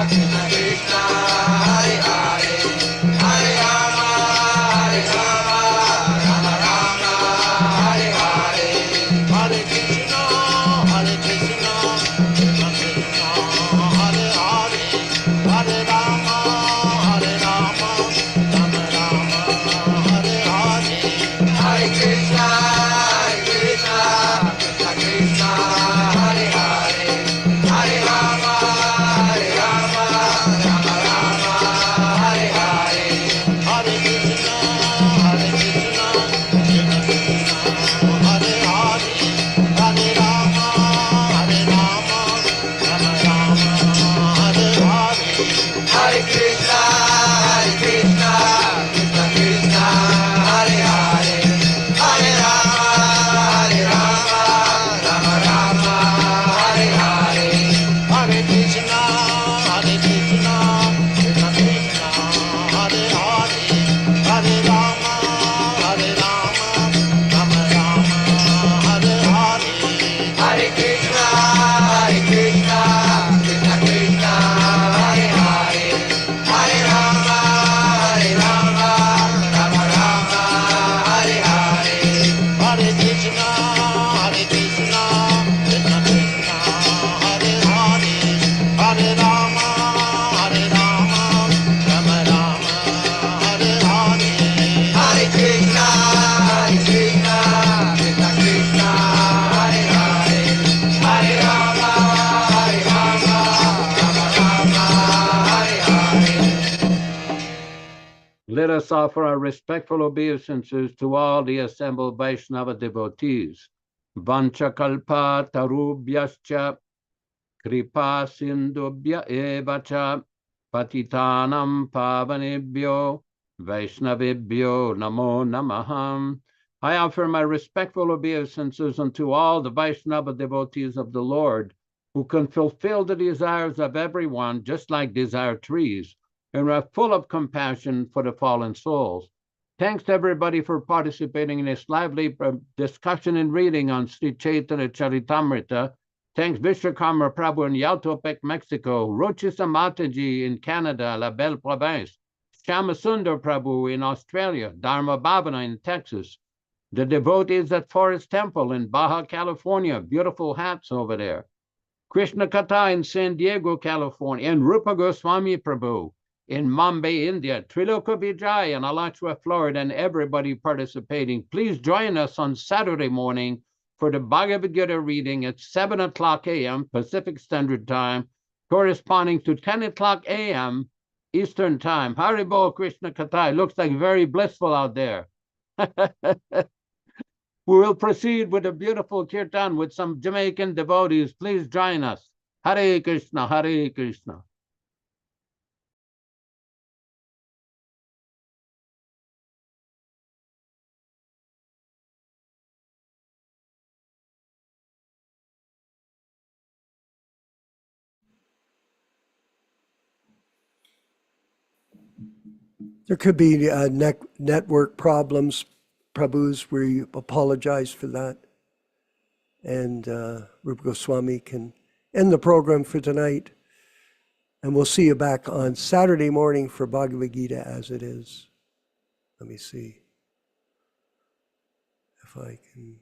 Krishna Krishna, Hare Hare, Hare Rama, Hare Rama, Rama Rama, Hare Hare. Hare Krishna, Hare Krishna, Krishna Krishna, Hare Hare, Hare Rama, Hare Rama, Rama Rama, Hare Hare. Hare Krishna, Hare Krishna, Krishna Krishna, Hare Hare, Hare Rama, Hare Rama, Rama Rama, Hare Hare. Hare Krishna, Hare Krishna, Krishna Krishna, Hare Hare, Hare Rama, Hare Rama, Rama Rama, Hare Hare. Hare Krishna, Hare Krishna, Krishna Krishna, Hare Hare, Hare Rama, Hare Rama, Rama Rama, Hare Hare. Hare Krishna, Hare Krishna, Krishna Krishna, Hare Hare, Hare Rama, Hare Rama, Rama Rama, Hare Hare. Hare Krishna, Hare Krishna, Krishna Krishna, Hare Hare, Hare Rama, Hare Rama, Rama Rama, Hare Hare. Hare Krishna, Hare Krishna, Krishna Krishna, Hare Hare, Hare Rama, Hare Rama, Rama Rama, Hare Hare. Hare Krishna, Hare Krishna, Krishna Krishna, Hare Hare, Hare Rama, Hare Rama, Rama Rama, Hare Hare. Let us offer our respectful obeisances to all the assembled Vaishnava devotees. Vanchakalpa tarubhyascha kripa sindubhya evacha patitanam pavanebhyo Vaishnavebhyo namo namaham. I offer my respectful obeisances unto all the Vaishnava devotees of the Lord, who can fulfill the desires of everyone, just like desire trees, and are full of compassion for the fallen souls. Thanks to everybody for participating in this lively discussion and reading on Sri Chaitanya Charitamrita. Thanks Vishwakarma Prabhu in Yautepec, Mexico, Rochisa Mataji in Canada, La Belle Province, Shyamasundar Prabhu in Australia, Dharma Bhavana in Texas, the devotees at Forest Temple in Baja California, beautiful hats over there, Krishna Katha in San Diego, California, and Rupa Goswami Prabhu in Mumbai, India, Triloka Vijay in Alachua, Florida, and everybody participating. Please join us on Saturday morning for the Bhagavad Gita reading at 7 o'clock a.m. Pacific Standard Time, corresponding to 10 o'clock a.m. Eastern Time. Haribol Krishna Katha. It looks like very blissful out there. We will proceed with a beautiful kirtan with some Jamaican devotees. Please join us. Hare Krishna, Hare Krishna. There could be network problems, Prabhus. We apologize for that. And Rupa Goswami can end the program for tonight. And we'll see you back on Saturday morning for Bhagavad Gita as it is. Let me see if I can.